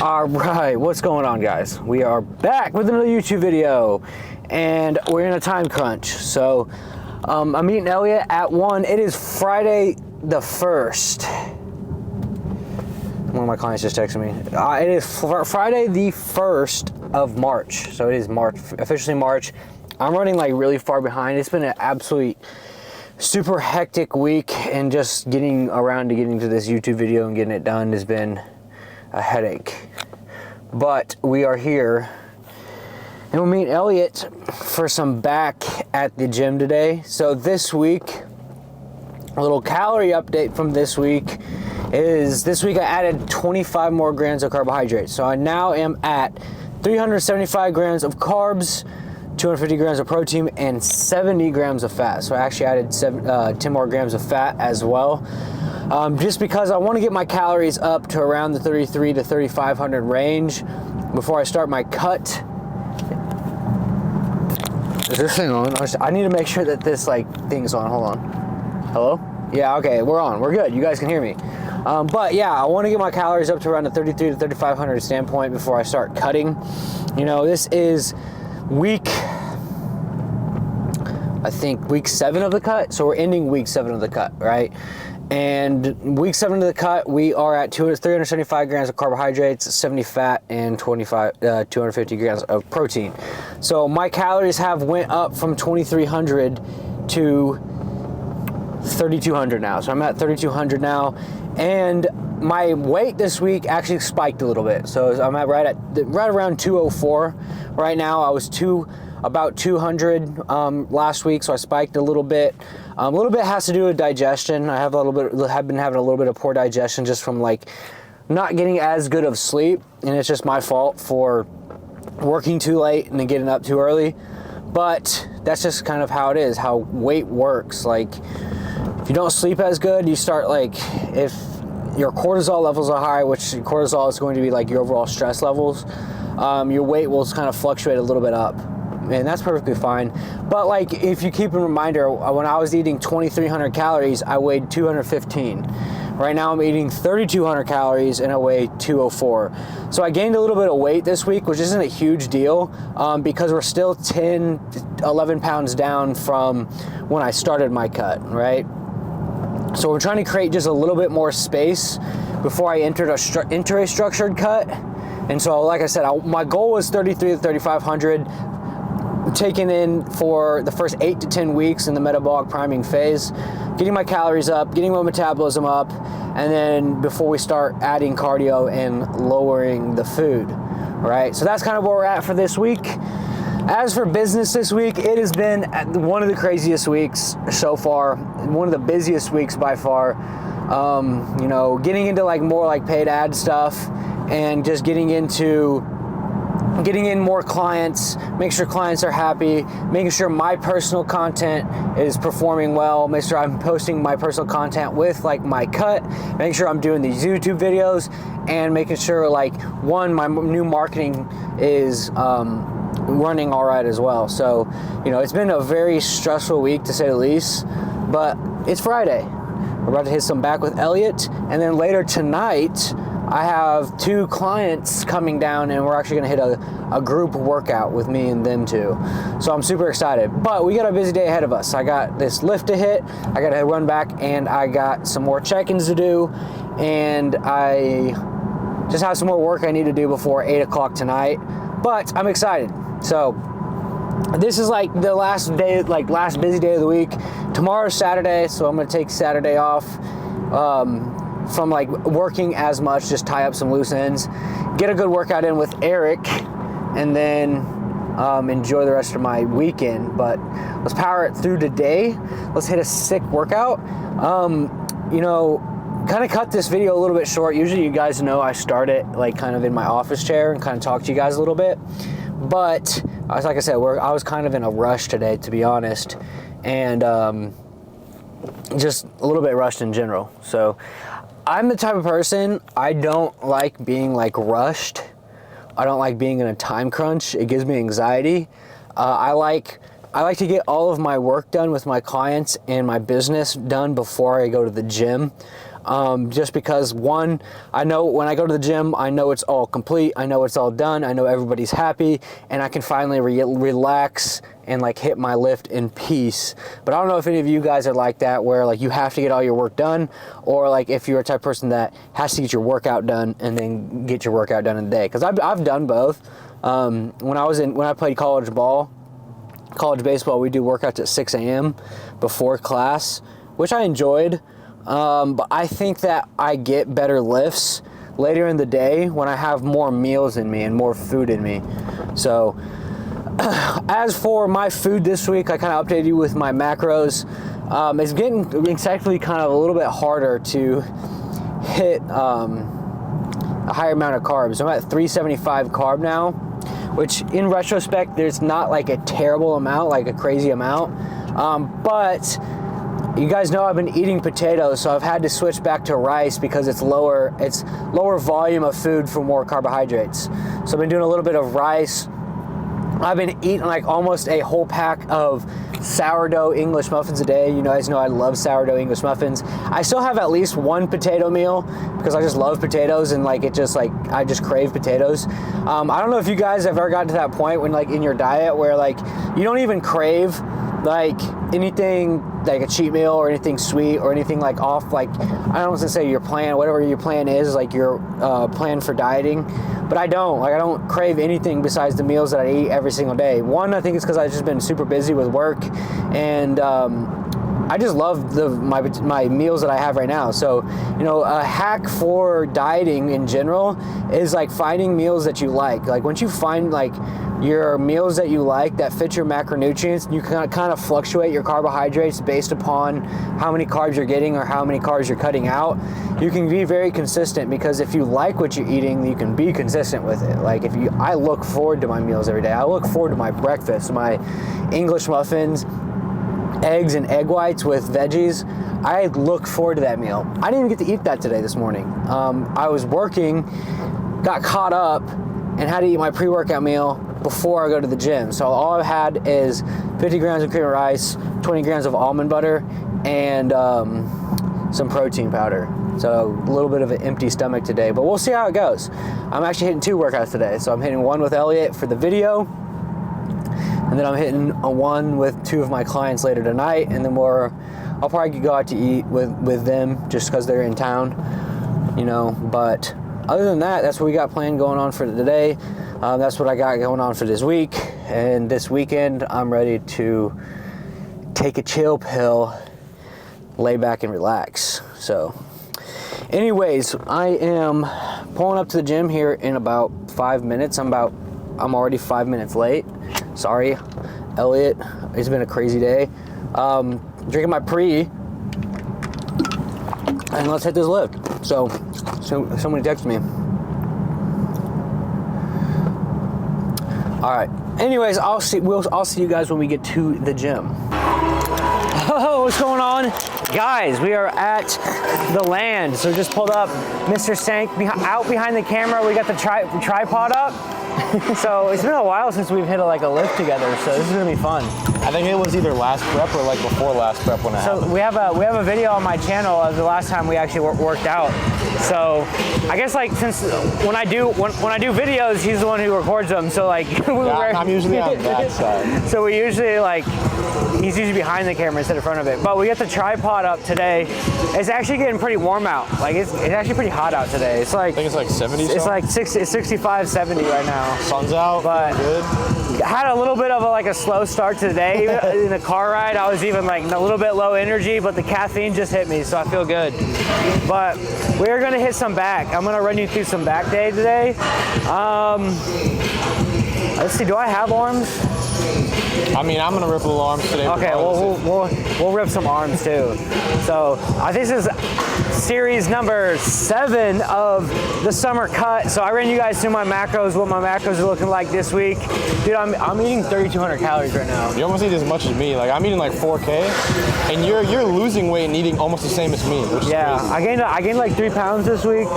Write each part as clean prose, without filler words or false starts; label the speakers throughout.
Speaker 1: All right, what's going on, guys? We are back with another YouTube video, and we're in a time crunch. So I'm meeting Elliot at 1. It is Friday the 1st. One of my clients just texted me. It is Friday the 1st of March. So it is March, officially March. I'm running like really far behind. It's been an absolute super hectic week, and just getting around to getting to this YouTube video and getting it done has been a headache. But we are here, and we'll meet Elliot for some back at the gym today. So this week, a little calorie update from this week is this week I added 25 more grams of carbohydrates. So I now am at 375 grams of carbs, 250 grams of protein, and 70 grams of fat. So I actually added 10 more grams of fat as well. Just because I want to get my calories up to around the 3,300 to 3,500 range before I start my cut. Is this thing on? I need to make sure that this thing's on. Hold on. Hello? Yeah, okay, we're on. We're good. You guys can hear me. But yeah, I want to get my calories up to around the 3,300 to 3,500 standpoint before I start cutting. You know, this is week 7 of the cut. So we're ending week 7 of the cut, right? And week 7 of the cut, we are at 375 grams of carbohydrates, 70 fat, and 250 grams of protein. So my calories have went up from 2,300 to 3,200 now. So I'm at 3,200 now, and my weight this week actually spiked a little bit. So I'm at right around 204 right now. I was about 200 last week, so I spiked a little bit. A little bit has to do with digestion. I have been having a little bit of poor digestion just from not getting as good of sleep, and it's just my fault for working too late and then getting up too early. But that's just kind of how it is, how weight works. If you don't sleep as good, you start if your cortisol levels are high, which cortisol is going to be your overall stress levels, your weight will kind of fluctuate a little bit up. And that's perfectly fine. But if you keep in reminder, when I was eating 2,300 calories, I weighed 215. Right now I'm eating 3,200 calories and I weigh 204. So I gained a little bit of weight this week, which isn't a huge deal because we're still 10, 11 pounds down from when I started my cut, right? So we're trying to create just a little bit more space before I enter a structured cut. And so, like I said, my goal was 3,300 to 3,500. Taken in for the first 8 to 10 weeks in the metabolic priming phase, getting my calories up, getting my metabolism up, and then before we start adding cardio and lowering the food, right? So that's kind of where we're at for this week. As for business this week, it has been one of the craziest weeks so far, one of the busiest weeks by far. You know, getting into more paid ad stuff and just getting in more clients, make sure clients are happy, making sure my personal content is performing well, make sure I'm posting my personal content with my cut, making sure I'm doing these YouTube videos, and making sure my new marketing is running all right as well. So, you know, it's been a very stressful week to say the least, but it's Friday. We're about to hit some back with Elliot, and then later tonight, I have 2 clients coming down, and we're actually gonna hit a group workout with me and them too. So I'm super excited, but we got a busy day ahead of us. I got this lift to hit, I gotta run back, and I got some more check-ins to do, and I just have some more work I need to do before 8 o'clock tonight, but I'm excited. So this is the last day, last busy day of the week. Tomorrow's Saturday, so I'm gonna take Saturday off from working as much, just tie up some loose ends, get a good workout in with Eric, and then enjoy the rest of my weekend. But let's power it through today. Let's hit a sick workout. You know, kind of cut this video a little bit short. Usually you guys know I start it kind of in my office chair and kind of talk to you guys a little bit. But like I said, I was kind of in a rush today, to be honest, and just a little bit rushed in general. So I'm the type of person, I don't like being rushed. I don't like being in a time crunch. It gives me anxiety. I like to get all of my work done with my clients and my business done before I go to the gym. just because, one, I know when I go to the gym, I know it's all complete, I know it's all done, I know everybody's happy, and I can finally relax and like hit my lift in peace. But I don't know if any of you guys are like that, where like you have to get all your work done, or like if you're a type of person that has to get your workout done and then get your workout done in the day. Because I've done both. When I played college baseball, we do workouts at 6 a.m. before class, which I enjoyed. But I think that I get better lifts later in the day when I have more meals in me and more food in me. So as for my food this week, I kind of updated you with my macros. It's actually kind of a little bit harder to hit a higher amount of carbs. I'm at 375 carb now, which in retrospect, there's not like a terrible amount, like a crazy amount. But you guys know I've been eating potatoes, so I've had to switch back to rice because it's lower volume of food for more carbohydrates. So I've been doing a little bit of rice. I've been eating like almost a whole pack of sourdough English muffins a day. You guys know I love sourdough English muffins. I still have at least one potato meal because I just love potatoes, and like I just crave potatoes. I don't know if you guys have ever gotten to that point when like in your diet where like you don't even crave like anything like a cheat meal or anything sweet or anything like off, like I don't want to say your plan, whatever your plan is, like your plan for dieting. But I don't crave anything besides the meals that I eat every single day. One, I think it's because I've just been super busy with work, and I just love my meals that I have right now. So, you know, a hack for dieting in general is like finding meals that you like. Like once you find like your meals that you like that fit your macronutrients, you can kind of fluctuate your carbohydrates based upon how many carbs you're getting or how many carbs you're cutting out. You can be very consistent, because if you like what you're eating, you can be consistent with it. Like I look forward to my meals every day. I look forward to my breakfast, my English muffins, eggs and egg whites with veggies. I look forward to that meal. I didn't even get to eat that today this morning. I was working, got caught up, and had to eat my pre-workout meal before I go to the gym. So all I've had is 50 grams of cream of rice, 20 grams of almond butter, and some protein powder. So a little bit of an empty stomach today, but we'll see how it goes. I'm actually hitting 2 workouts today. So I'm hitting one with Elliot for the video, and then I'm hitting one with 2 of my clients later tonight, and then I'll probably go out to eat with them just because they're in town, you know. But other than that, that's what we got planned going on for today. That's what I got going on for this week. And this weekend, I'm ready to take a chill pill, lay back and relax. So anyways, I am pulling up to the gym here in about 5 minutes. I'm already 5 minutes late. Sorry, Elliot. It's been a crazy day. Drinking my pre, and let's hit this lift. So somebody texted me. All right. Anyways, I'll see you guys when we get to the gym. Oh, what's going on? Guys, we are at the land. So just pulled up. Mr. Sank out behind the camera. We got the tripod up. So it's been a while since we've hit a lift together, so this is gonna be fun.
Speaker 2: I think it was either last prep or like before last prep when it happened.
Speaker 1: So we have a video on my channel of the last time we actually worked out. So I guess like since when I do videos, he's the one who records them. So like
Speaker 2: I'm usually on that side.
Speaker 1: So we usually he's usually behind the camera instead of front of it. But we got the tripod up today. It's actually getting pretty warm out. Like it's actually pretty hot out today. It's like
Speaker 2: I think it's like 70.
Speaker 1: It's like 65, 70 right now.
Speaker 2: Sun's out.
Speaker 1: But
Speaker 2: good.
Speaker 1: Had a little bit of a slow start to the day. In the car ride, I was even a little bit low energy, but the caffeine just hit me, so I feel good. But we're gonna hit some back. I'm gonna run you through some back day today. Let's see, do I have arms?
Speaker 2: I mean, I'm gonna rip a little arms today.
Speaker 1: Okay, we'll rip some arms too. So this is series number 7 of the summer cut. So I ran you guys through my macros, what my macros are looking like this week. Dude, I'm eating 3,200 calories right now.
Speaker 2: You almost eat as much as me. Like I'm eating like 4K, and you're losing weight and eating almost the same as me, which is crazy.
Speaker 1: I gained like 3 pounds this week.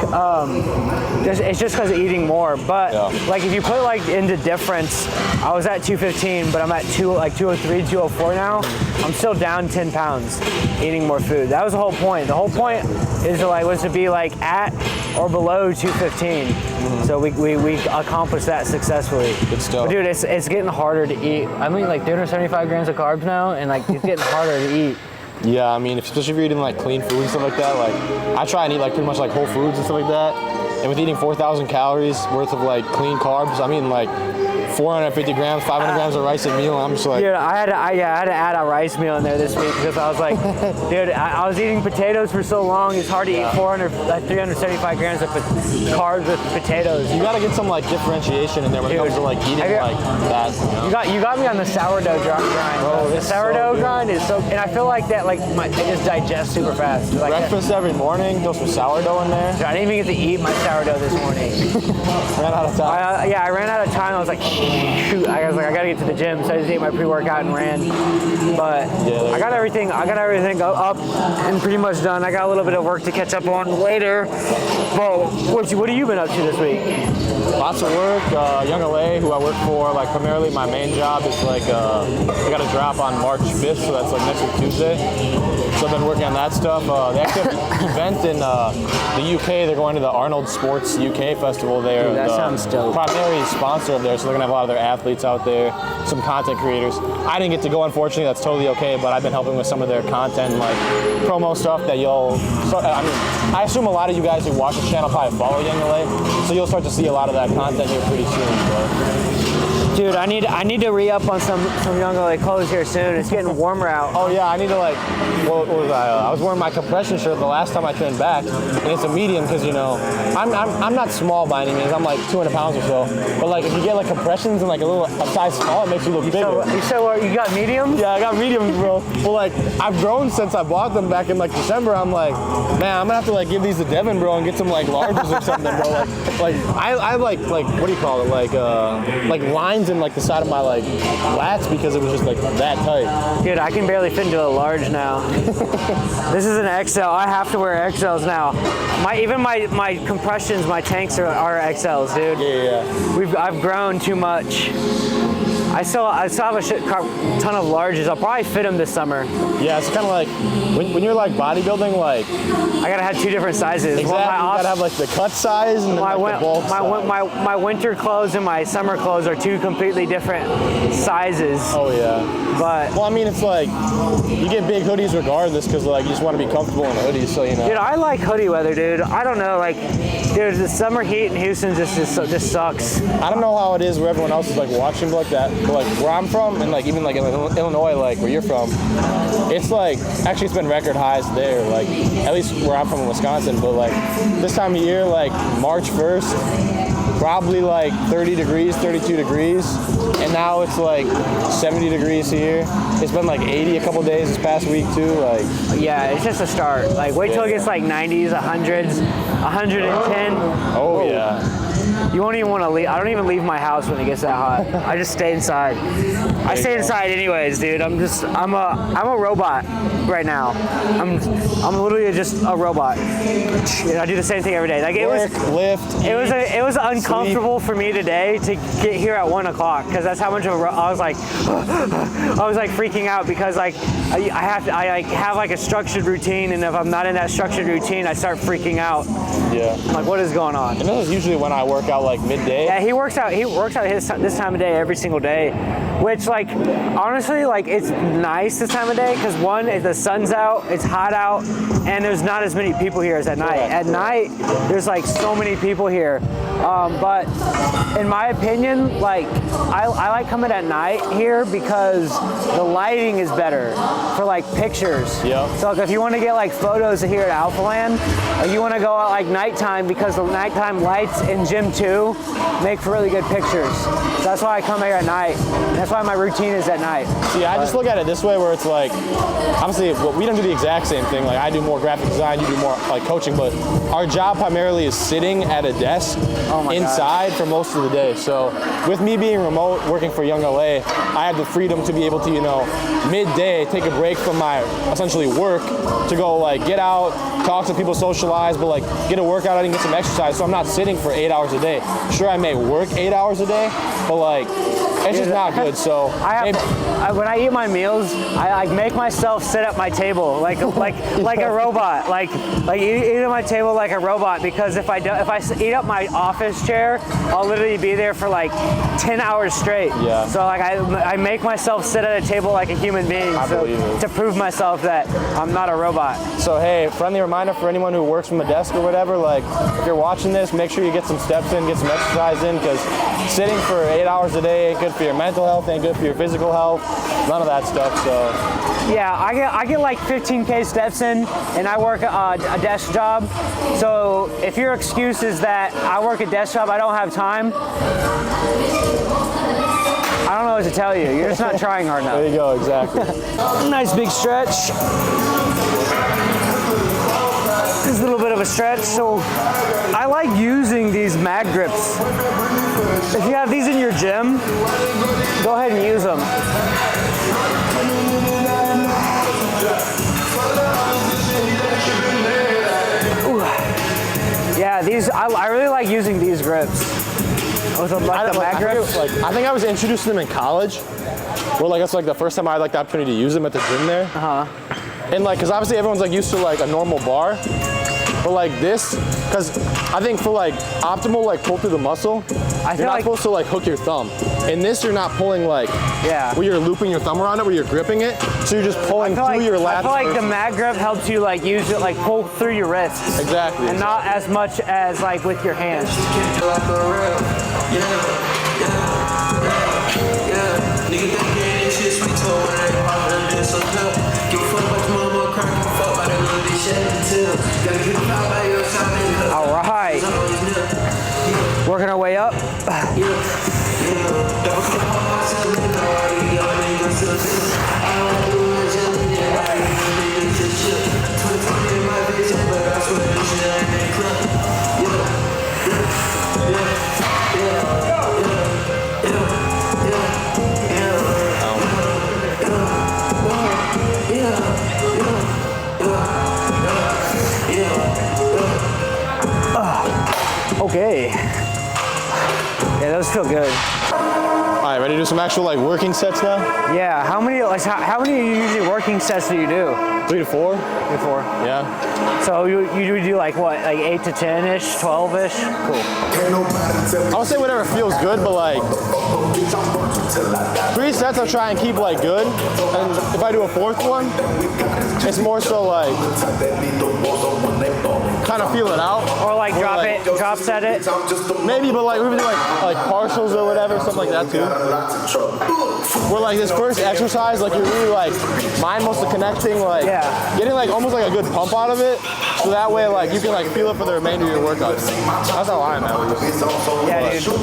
Speaker 1: It's just because of eating more. But like if you put into difference, I was at 215, but I'm at 203, 204 now. I'm still down 10 pounds eating more food. That was the whole point. The whole point was to be like at or below 215. So we accomplished that successfully.
Speaker 2: Good stuff.
Speaker 1: But dude, it's getting harder to eat. I mean, like 375 grams of carbs now, and like it's getting harder to eat.
Speaker 2: Yeah, I mean, especially if you're eating like clean food and stuff like that. Like, I try and eat like pretty much like whole foods and stuff like that. And with eating 4,000 calories worth of like clean carbs, I mean like 450 grams, 500 grams of rice a meal. I'm just like,
Speaker 1: dude, I had to add a rice meal in there this week because I was like, dude, I was eating potatoes for so long. It's hard to eat 375 grams of carbs with potatoes.
Speaker 2: You gotta get some like differentiation in there when it comes to like eating like that.
Speaker 1: You got me on the sourdough grind.
Speaker 2: Bro,
Speaker 1: the sourdough grind is so, and I feel like that like it just digests super fast. Like
Speaker 2: breakfast every morning, throw some sourdough in there.
Speaker 1: Dude, I didn't even get to eat my sourdough this morning.
Speaker 2: Ran out of time.
Speaker 1: I ran out of time. I was like, shoot, I was like, I gotta get to the gym, so I just ate my pre-workout and ran. But yeah, I got everything up and pretty much done. I got a little bit of work to catch up on later. But what have you been up to this week?
Speaker 2: Lots of work. YoungLA, who I work for, like primarily my main job is like I got a drop on March 5th, so that's like next week Tuesday. So I've been working on that stuff. They actually have an event in the UK. They're going to the Arnold Sports UK Festival. They're
Speaker 1: that sounds dope.
Speaker 2: Primary sponsor of theirs, so they're gonna have a lot of their athletes out there, some content creators. I didn't get to go, unfortunately. That's totally okay. But I've been helping with some of their content, like promo stuff that you'll. I mean, I assume a lot of you guys who watch the channel probably follow YoungLA, so you'll start to see a lot of that content here pretty soon. But.
Speaker 1: Dude, I need to re-up on some YoungLA clothes here soon. It's getting warmer out.
Speaker 2: Oh yeah, I need to like. What was I was wearing my compression shirt the last time I trained back, and it's a medium because you know I'm not small by any means. I'm like 200 pounds or so. But like if you get like compressions and like a size small, it makes you look bigger.
Speaker 1: So you got mediums?
Speaker 2: Yeah, I got mediums, bro. Well, like I've grown since I bought them back in like December. I'm like, man, I'm gonna have to like give these to Devin, bro, and get some like larges or something, bro. Like I like what do you call it? Like lines in like the side of my like lats because it was just like that tight.
Speaker 1: Dude, I can barely fit into a large now. This is an XL. I have to wear XLs now. Even my compressions, my tanks are XLs, dude.
Speaker 2: Yeah.
Speaker 1: I've grown too much. I still have a ton of larges. I'll probably fit them this summer.
Speaker 2: Yeah, it's kind of like when you're like bodybuilding, like
Speaker 1: I gotta have two different sizes.
Speaker 2: Exactly. You gotta have like the cut size and then like the bulk size.
Speaker 1: My winter clothes and my summer clothes are two completely different sizes.
Speaker 2: Oh yeah.
Speaker 1: But
Speaker 2: well, I mean, it's like you get big hoodies regardless because like you just want to be comfortable in a hoodie, so you know.
Speaker 1: Dude, I like hoodie weather, dude. I don't know, like, dude, the summer heat in Houston just sucks.
Speaker 2: I don't know how it is where everyone else is like watching like that. But like where I'm from and like even like in Illinois, like where you're from, it's like actually it's been record highs there, like at least where I'm from in Wisconsin. But like this time of year, like March 1st, probably like 30 degrees, 32 degrees, and now it's like 70 degrees here. It's been like 80 a couple days this past week too. Like
Speaker 1: yeah, it's just a start. Like wait till it gets like 90s, 100s, 110.
Speaker 2: Oh yeah.
Speaker 1: You won't even want to leave. I don't even leave my house when it gets that hot. I just stay inside. I stay inside anyways, dude. I'm a robot right now. I'm literally just a robot. I do the same thing every day. Like it was uncomfortable for me today to get here at 1 o'clock because that's how much of I was like freaking out because like I have like a structured routine, and if I'm not in that structured routine, I start freaking out.
Speaker 2: Yeah.
Speaker 1: Like what is going on?
Speaker 2: And this is usually when I work out like midday.
Speaker 1: Yeah, he works out this time of day every single day, which like honestly like it's nice this time of day because one, the sun's out, it's hot out, and there's not as many people here as at night. At night, there's like so many people here. But in my opinion, like I like coming at night here because the lighting is better for like pictures.
Speaker 2: Yeah.
Speaker 1: So like, if you want to get like photos here at Alphaland, or you want to go out like nighttime because the nighttime lights in Gym 2 make for really good pictures. So that's why I come here at night. That's why my routine is at night.
Speaker 2: See, I just look at it this way where it's like, obviously we don't do the exact same thing. Like I do more graphic design, you do more like coaching, but our job primarily is sitting at a desk inside for most of the day. So with me being remote, working for YoungLA, I have the freedom to be able to, you know, midday take a break from my essentially work to go like get out, talk to people, socialize, but like get a workout and get some exercise. So I'm not sitting for 8 hours a day. day. Sure, I may work 8 hours a day, but like, it's just not good. So
Speaker 1: when I eat my meals, I like make myself sit at my table like a robot, like eat at my table like a robot, because if I eat up my office chair, I'll literally be there for like 10 hours straight.
Speaker 2: Yeah.
Speaker 1: So like I make myself sit at a table like a human being, to prove myself that I'm not a robot.
Speaker 2: So hey, friendly reminder for anyone who works from a desk or whatever, like if you're watching this, make sure you get some steps in, get some exercise in, because sitting for 8 hours a day ain't good for your mental health, ain't good for your physical health, none of that stuff. So
Speaker 1: yeah, I get like 15K steps in, and I work a desk job. So if your excuse is that I work a desk job, I don't have time, I don't know what to tell you. You're just not trying hard enough.
Speaker 2: There you go, exactly.
Speaker 1: Nice big stretch. This is a little bit of a stretch. So I like using these mag grips. If you have these in your gym, go ahead and use them. Ooh. Yeah, these, I really like using these grips. With the mag grips.
Speaker 2: I think I was introduced to them in college, where like that's like the first time I had like the opportunity to use them at the gym there. And like, cause obviously everyone's like used to like a normal bar, but like this, cause I think for like optimal like pull through the muscle, you're not supposed to like hook your thumb. In this, you're not pulling like, where you're looping your thumb around it, where you're gripping it. So you're just pulling through your lats.
Speaker 1: I feel like the mag grip helps you like use it, like pull through your wrists.
Speaker 2: Exactly.
Speaker 1: And not as much as like with your hands. All right. Working our way up. Okay. Yeah, those feel good.
Speaker 2: All right, ready to do some actual like working sets now?
Speaker 1: Yeah. How many usually working sets do you do?
Speaker 2: 3 to 4.
Speaker 1: 3 to 4.
Speaker 2: Yeah.
Speaker 1: So you do like what, like 8 to 10-ish, 12-ish? Cool.
Speaker 2: I would say whatever feels good, but like 3 sets I'll try and keep like good, and if I do a 4th one, it's more so like kind of feel it out.
Speaker 1: Or like drop set it.
Speaker 2: Maybe, but like we would do like partials or whatever, something like that too. Where like this first exercise, like you're really like mind muscle connecting, like getting like almost like a good pump out of it, so that way like you can like feel it for the remainder of your workout. That's how I'm at least.
Speaker 1: Yeah, dude.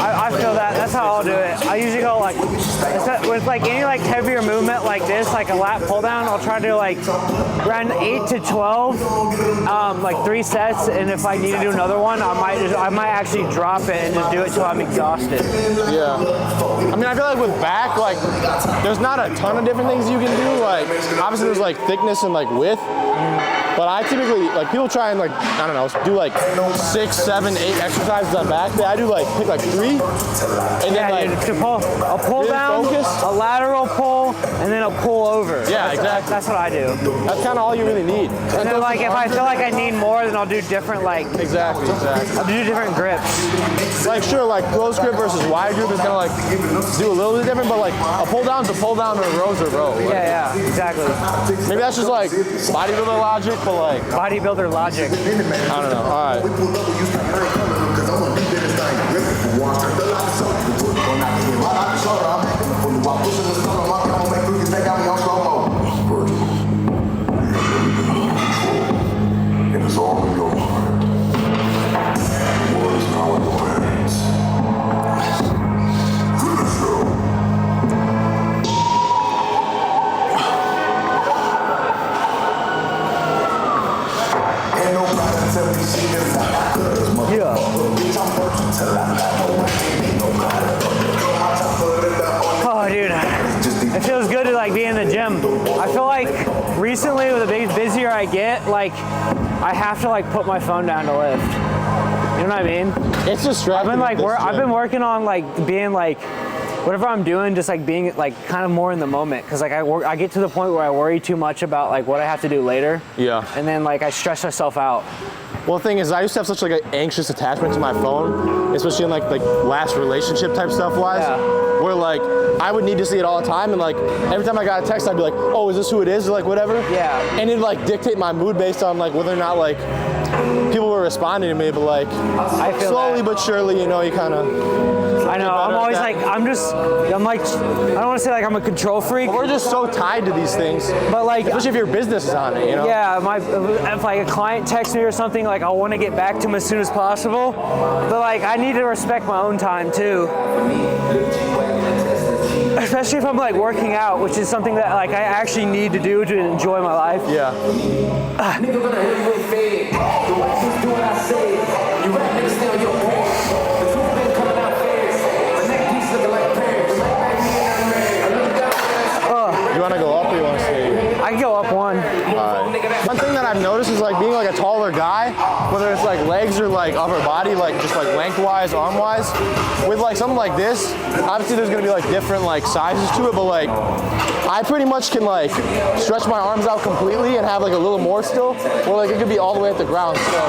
Speaker 1: I feel that. That's how I'll do it. I usually go like with like any like heavier movement like this, like a lat pull down. I'll try to do like around 8 to 12, like 3 sets, and if I need to do another one, I might actually drop it and just do it till I'm exhausted.
Speaker 2: Yeah. I mean, I feel like with back, like there's not a ton of different things you can do. Like obviously there's like thickness and like width. But I typically, like people try and like, I don't know, do like 6, 7, 8 exercises on back day. I do like, pick like 3. And then like,
Speaker 1: a pull down, a lateral pull, and then a pull over.
Speaker 2: Yeah, exactly.
Speaker 1: That's what I do.
Speaker 2: That's kind of all you really need.
Speaker 1: And then like, if I feel like I need more, then I'll do different like.
Speaker 2: Exactly.
Speaker 1: I'll do different grips.
Speaker 2: Like sure, like close grip versus wide grip is gonna like do a little bit different, but like a pull down's a pull down and a row's a row. Like,
Speaker 1: yeah, exactly.
Speaker 2: Maybe that's just like bodybuilder logic, but like.
Speaker 1: Bodybuilder logic.
Speaker 2: I don't know. All right.
Speaker 1: Oh, dude, it feels good to like be in the gym. I feel like recently, with the busier I get, like I have to like put my phone down to lift. You know what I mean?
Speaker 2: It's distracting.
Speaker 1: I've been working on like being like, whatever I'm doing, just like being like kind of more in the moment. Cause like I get to the point where I worry too much about like what I have to do later.
Speaker 2: Yeah.
Speaker 1: And then like I stress myself out.
Speaker 2: Well, the thing is, I used to have such like an anxious attachment to my phone, especially in like last relationship type stuff wise, where like I would need to see it all the time, and like every time I got a text, I'd be like, oh, is this who it is, or like whatever.
Speaker 1: Yeah.
Speaker 2: And it'd like dictate my mood based on like whether or not like people were responding to me, but like
Speaker 1: I feel
Speaker 2: slowly
Speaker 1: that.
Speaker 2: but surely, you know, you kind of.
Speaker 1: I know. I'm always like, I don't want to say like I'm a control freak.
Speaker 2: We're just so tied to these things.
Speaker 1: But like,
Speaker 2: especially if your business is on it, you know?
Speaker 1: Yeah, if like a client texts me or something, like I want to get back to him as soon as possible. But like, I need to respect my own time too. Especially if I'm like working out, which is something that like I actually need to do to enjoy my life.
Speaker 2: Yeah. You want to go up or you want to stay?
Speaker 1: I can go up one.
Speaker 2: One thing that I've noticed is like being like a taller guy, whether it's like legs or like upper body, like just like lengthwise, arm-wise, with like something like this, obviously there's gonna be like different like sizes to it, but like I pretty much can like stretch my arms out completely and have like a little more still, or like it could be all the way at the ground. So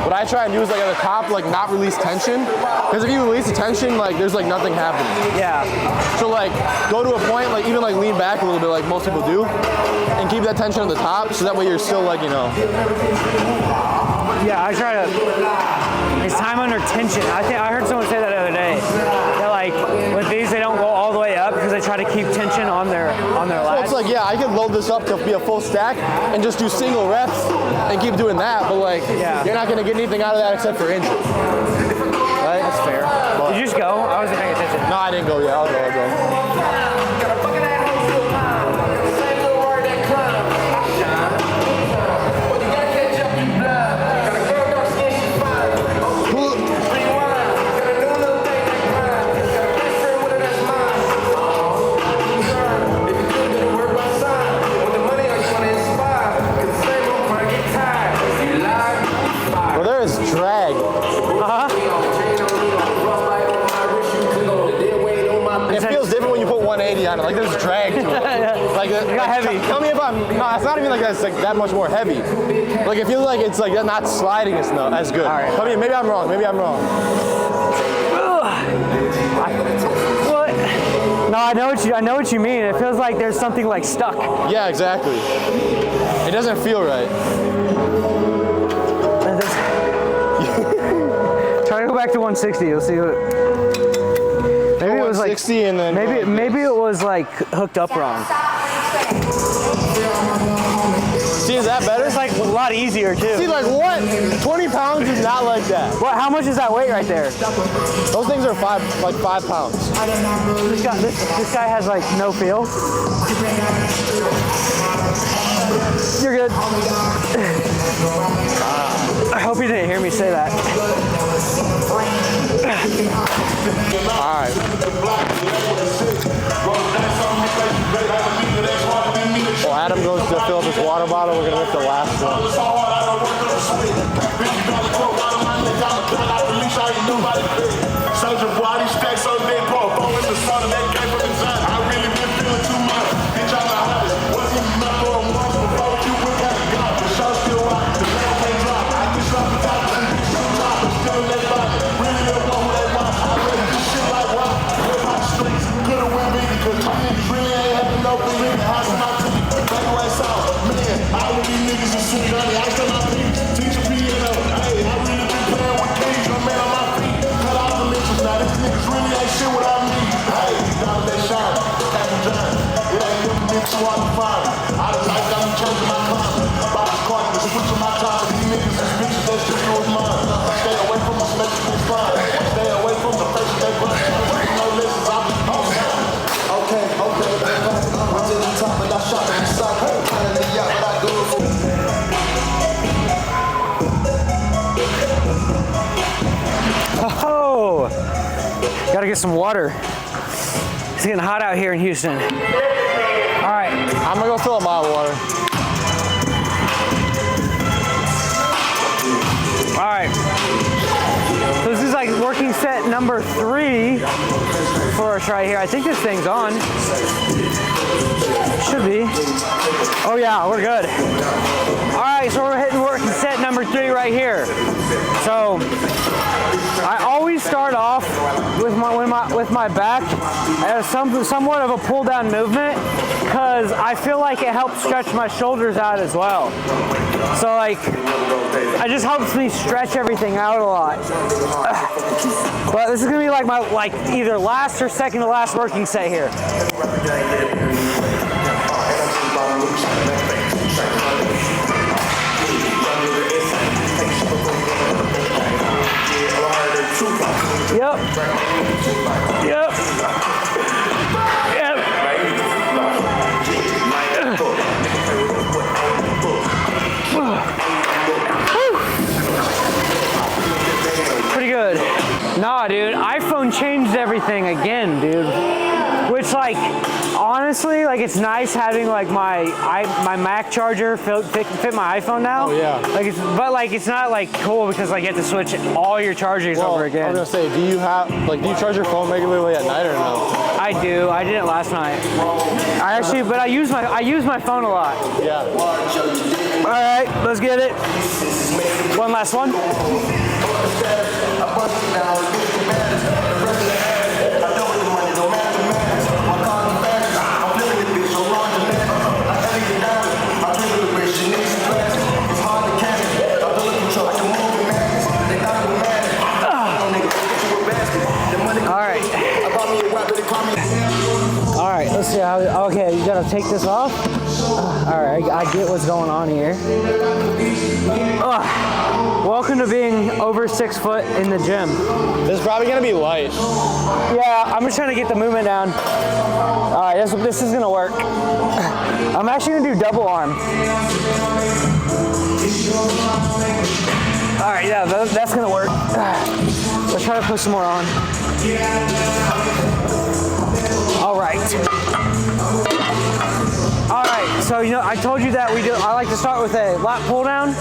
Speaker 2: what I try and do is like at the top, like not release tension, because if you release the tension, like there's like nothing happening.
Speaker 1: Yeah.
Speaker 2: So like go to a point, like even like lean back a little bit, like most people do, and keep that tension at the top, so that way you're still like, you know.
Speaker 1: Yeah, I try to. It's time under tension. I heard someone say that the other day. That like with these, they don't go all the way up because they try to keep tension on their lats.
Speaker 2: Well, it's like, yeah, I could load this up to be a full stack and just do single reps and keep doing that, but like, you're not gonna get anything out of that except for injury. Right?
Speaker 1: That's fair.
Speaker 2: But,
Speaker 1: did you just go? I wasn't paying attention.
Speaker 2: No, I didn't go yet. I'll go. Drag. It feels different when you put 180 on it. Like there's drag to it. Like it got heavy. Tell me if I'm. No, it's not even like that's like that much more heavy. Like it feels like it's like not sliding as good.
Speaker 1: All right.
Speaker 2: Tell me, maybe I'm wrong. Maybe I'm wrong.
Speaker 1: What? No, I know what you mean. It feels like there's something like stuck.
Speaker 2: Yeah, exactly. It doesn't feel right.
Speaker 1: Try to go back to 160. You'll see what. Maybe it was like
Speaker 2: 160 and then
Speaker 1: maybe it was like hooked up wrong.
Speaker 2: See, is that better?
Speaker 1: It's like a lot easier too.
Speaker 2: See, like what? 20 pounds is not like that.
Speaker 1: What? How much is that weight right there?
Speaker 2: Those things are 5 pounds.
Speaker 1: This guy has like no feel. You're good. I hope you didn't hear me say that.
Speaker 2: All right. Well, Adam goes to fill up his water bottle. We're gonna lift the last one.
Speaker 1: Oh, gotta get some water. It's getting hot out here in Houston. All right.
Speaker 2: I'm gonna go fill up my water.
Speaker 1: All right. working set number 3 for us right here. I think this thing's on. Should be. Oh yeah, we're good. All right, so we're hitting working set number 3 right here. So I always start off with my back as somewhat of a pull down movement, because I feel like it helps stretch my shoulders out as well. So like, it just helps me stretch everything out a lot. But this is gonna be like my either last or second to last working set here. Yep. Yep. Yep. Pretty good. Nah, dude, iPhone changed everything again, dude. Which, like, honestly, like, it's nice having like my Mac charger fit my iPhone now.
Speaker 2: Oh yeah.
Speaker 1: Like, it's not like cool because like you have to switch all your chargers over again.
Speaker 2: I was gonna say, do you charge your phone regularly at night or no?
Speaker 1: I do. I did it last night. But I use my phone a lot.
Speaker 2: Yeah.
Speaker 1: All right, let's get it. One last one. All right, let's see how, okay, you gotta take this off. All right, I get what's going on here. Welcome to being over 6 foot in the gym.
Speaker 2: This is probably gonna be light.
Speaker 1: Yeah, I'm just trying to get the movement down. All right, this is gonna work. I'm actually gonna do double arm. All right, yeah, that's gonna work. Let's try to put some more on. All right. All right, so I told you that I like to start with a lat pull down.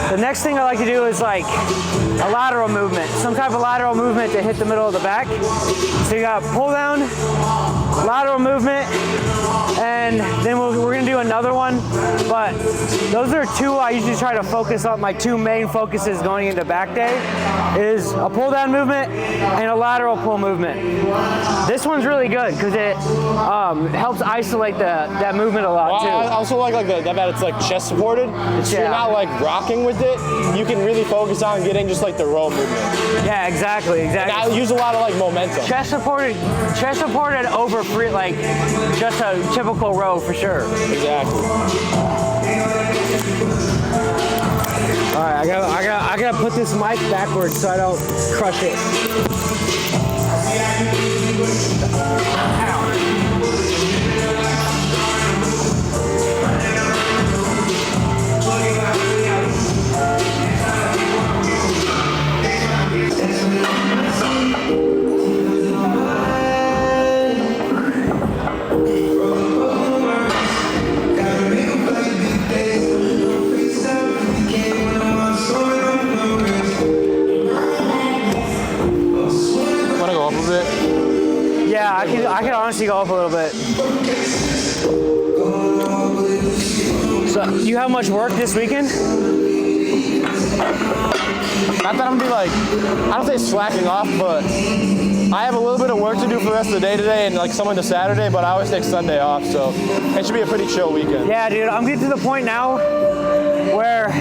Speaker 1: The next thing I like to do is like a lateral movement, some type of lateral movement to hit the middle of the back. So you got pull down, lateral movement, and then we're gonna do another one. But those are 2 I usually try to focus on. My 2 main focuses going into back day is a pull down movement and a lateral pull movement. This one's really good because it helps isolate that movement a lot too.
Speaker 2: I also like that it's like chest supported. So you're not like rocking with it. You can really focus on getting just like the row movement.
Speaker 1: Yeah, exactly.
Speaker 2: And I use a lot of like momentum.
Speaker 1: Chest supported over free, like just a typical row for sure.
Speaker 2: Exactly.
Speaker 1: All right, I gotta put this mic backwards so I don't crush it. I can honestly go up a little bit. So, do you have much work this weekend?
Speaker 2: Not that I'm gonna be like, I don't say slacking off, but I have a little bit of work to do for the rest of the day today and like some into Saturday, but I always take Sunday off, so it should be a pretty chill weekend.
Speaker 1: Yeah, dude, I'm getting to the point now where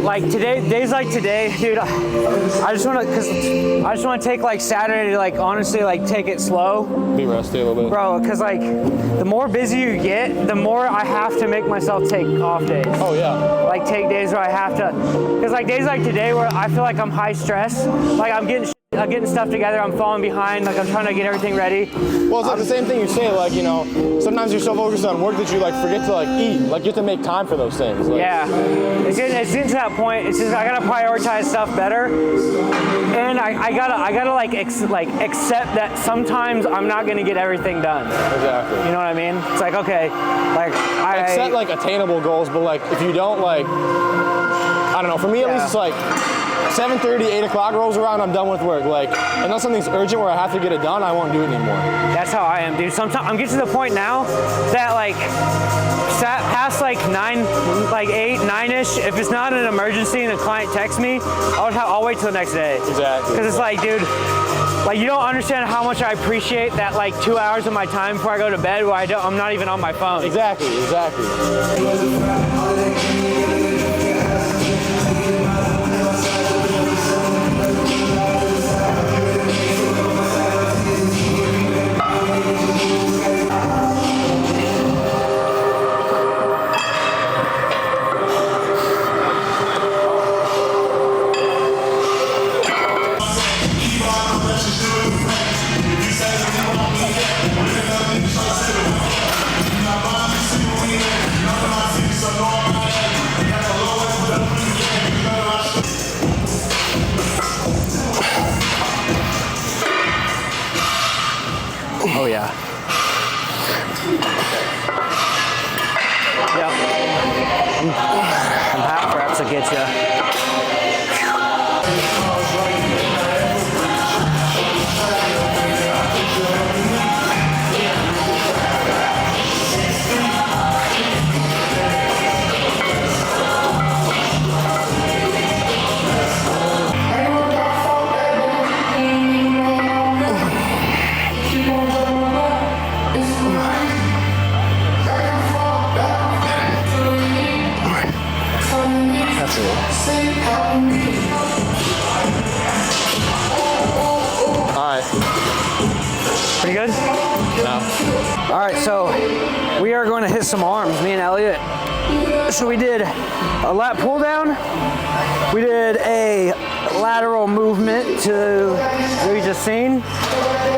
Speaker 1: like days like today, dude, I just want to take like Saturday to like honestly like take it slow.
Speaker 2: Be rusty a little bit.
Speaker 1: Bro, because like the more busy you get, the more I have to make myself take off days.
Speaker 2: Oh yeah.
Speaker 1: Like take days where I have to, because like days like today where I feel like I'm high stress, like I'm getting stuff together, I'm falling behind, like I'm trying to get everything ready.
Speaker 2: Well, it's like the same thing you say, like, sometimes you're so focused on work that you like forget to like eat, like you have to make time for those things. Like,
Speaker 1: yeah, it's getting to that point. It's just I gotta prioritize stuff better, and I gotta like accept that sometimes I'm not gonna get everything done.
Speaker 2: Exactly.
Speaker 1: You know what I mean? It's like, okay, like I
Speaker 2: set like attainable goals, but like if you don't like, I don't know, for me at least it's like, 7:30, 8 o'clock rolls around, I'm done with work. Like, unless something's urgent where I have to get it done, I won't do it anymore.
Speaker 3: That's how I am, dude. Sometimes I'm getting to the point now that like past like 9, like 8, 9-ish, if it's not an emergency and a client texts me, I'll wait till the next day.
Speaker 2: Exactly.
Speaker 3: Because it's like, dude, like you don't understand how much I appreciate that like 2 hours of my time before I go to bed where I'm not even on my phone.
Speaker 2: Exactly.
Speaker 3: Oh yeah. Yep. I'm half reps will get you. Pretty good?
Speaker 2: No.
Speaker 3: All right, so we are going to hit some arms, me and Elliot. So we did a lat pull down. We did a lateral movement to what we just seen.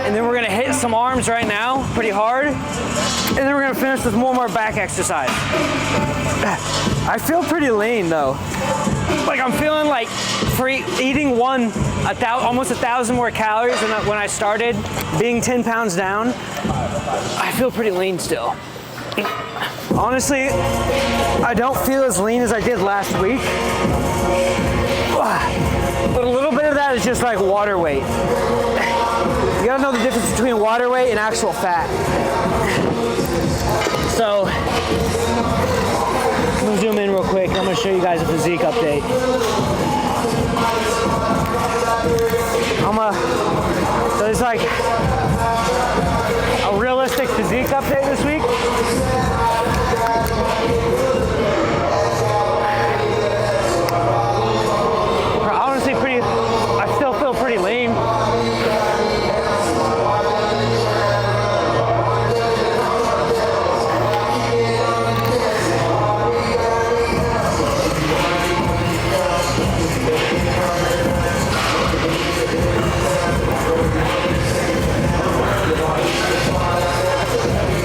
Speaker 3: And then we're gonna hit some arms right now, pretty hard. And then we're gonna finish with one more back exercise. I feel pretty lean though. Like I'm feeling like eating almost 1,000 more calories than when I started, being 10 pounds down. I feel pretty lean still. Honestly, I don't feel as lean as I did last week. But a little bit of that is just like water weight. You gotta know the difference between water weight and actual fat. So, I'm gonna zoom in real quick. I'm gonna show you guys a physique update. So it's like a realistic physique update this week. Honestly, I still feel pretty lean.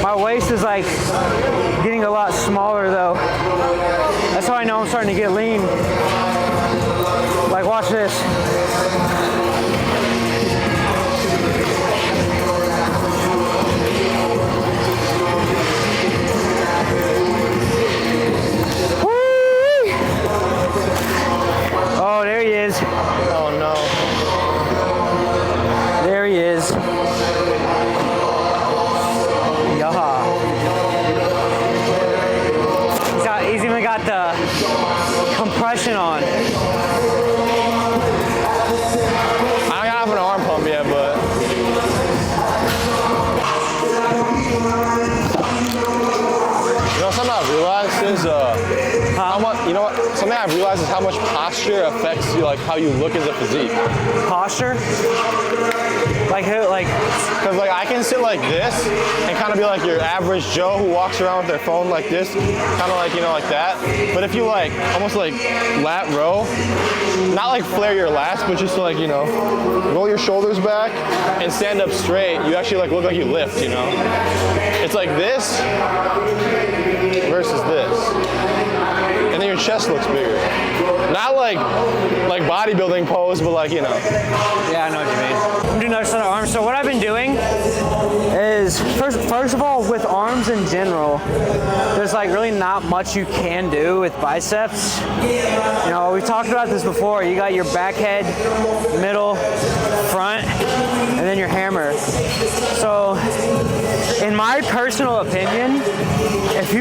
Speaker 3: My waist is like getting a lot smaller though. That's how I know I'm starting to get lean. Like watch this. Whee! Oh, there he is.
Speaker 2: Oh no.
Speaker 3: There he is. He's even got the compression on.
Speaker 2: I don't have an arm pump yet, but you know something I've realized is how much. You know what? Something I've realized is how much posture affects you, like how you look as a physique.
Speaker 3: Posture? Like who? Like?
Speaker 2: Because like I can sit like this and kind of be like your average Joe who walks around with their phone like this, kind of like, you know, like that. But if you like almost like lat row, not like flare your lats, but just like, you know, roll your shoulders back and stand up straight, you actually like look like you lift, you know. It's like this versus this, and then your chest looks bigger. Not like bodybuilding pose, but like, you know.
Speaker 3: Yeah, I know what you mean. I'm doing another set of arms. So what I've been doing is, first first of all, with arms in general, there's like really not much you can do with biceps. You know, we talked about this before. You got your back head, middle, front, and then your hammer. So, in my personal opinion, if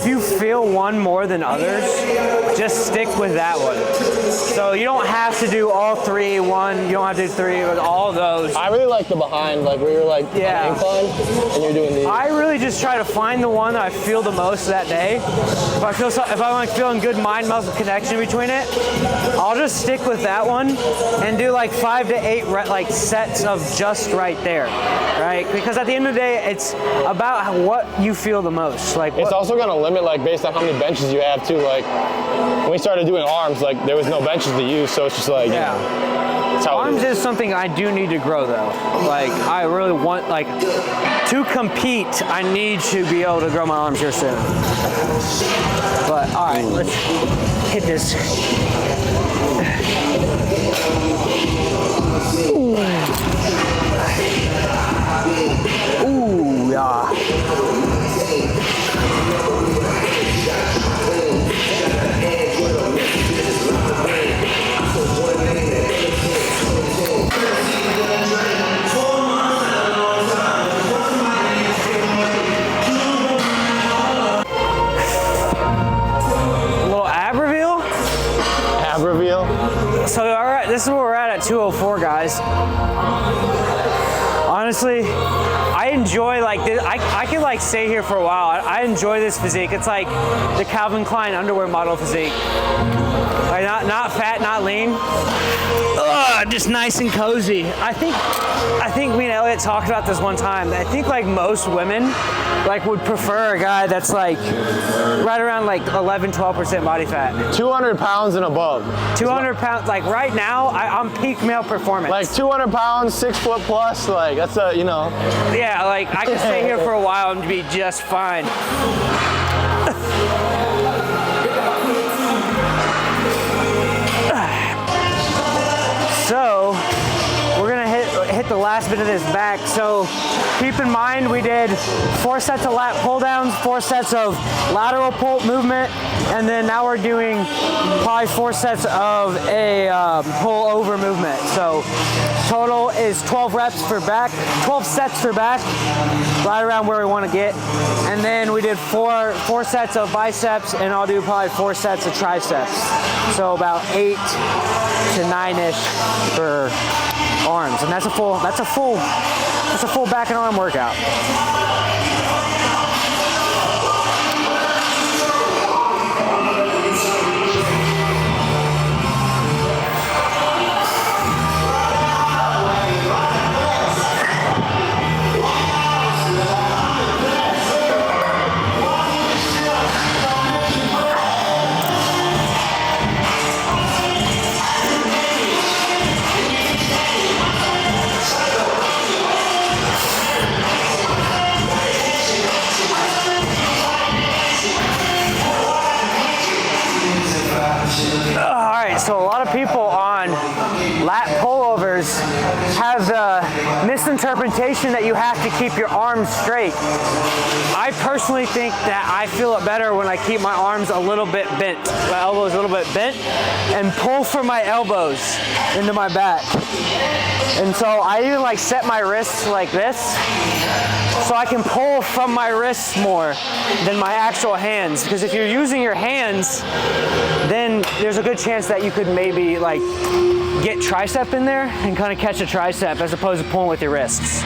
Speaker 3: you feel one more than others, just stick with that one. So you don't have to do all three, one, you don't have to do three, with all of those.
Speaker 2: I really like the behind, like where you're like
Speaker 3: Yeah.
Speaker 2: on incline and you're doing these.
Speaker 3: I really just try to find the one that I feel the most that day. If I'm like feeling good mind-muscle connection between it, I'll just stick with that one and do like 5 to 8 like sets of just right there, right? Because at the end of the day, it's about what you feel the most. Like
Speaker 2: it's also gonna limit like based on how many benches you have too. Like when we started doing arms, like there was no benches to use, so it's just like
Speaker 3: yeah.
Speaker 2: It's how
Speaker 3: Arms is something I do need to grow though. Like I really want, like, to compete, I need to be able to grow my arms here soon. But all right, let's hit this. Ooh, yeah. So, all right, this is where we're at 204, guys. Honestly, I enjoy like this. I could like stay here for a while. I enjoy this physique. It's like the Calvin Klein underwear model physique. Like not fat, not lean. Ugh, just nice and cozy. I think me and Elliot talked about this one time. I think like most women like would prefer a guy that's like right around like 11-12% body fat.
Speaker 2: 200 pounds and above.
Speaker 3: 200 pounds, like right now, I'm peak male performance.
Speaker 2: Like 200 pounds, 6 foot plus, like that's a, you know.
Speaker 3: Yeah, like I can stay here for a while and be just fine. So, we're gonna hit the last bit of this back. So, keep in mind we did 4 sets of lat pull downs, 4 sets of lateral pull movement, and then now we're doing probably 4 sets of a pull over movement. So, total is 12 reps for back, 12 sets for back, right around where we want to get. And then we did four sets of biceps, and I'll do probably 4 sets of triceps. So about 8 to 9-ish for arms, and that's a full back and arm workout. So a lot of people on lat pullovers have the misinterpretation that you have to keep your arms straight. I personally think that I feel it better when I keep my arms a little bit bent, my elbows a little bit bent, and pull from my elbows into my back. And so I even like set my wrists like this, so I can pull from my wrists more than my actual hands. Because if you're using your hands, then there's a good chance that you could maybe like get tricep in there and kind of catch a tricep as opposed to pulling with your wrists.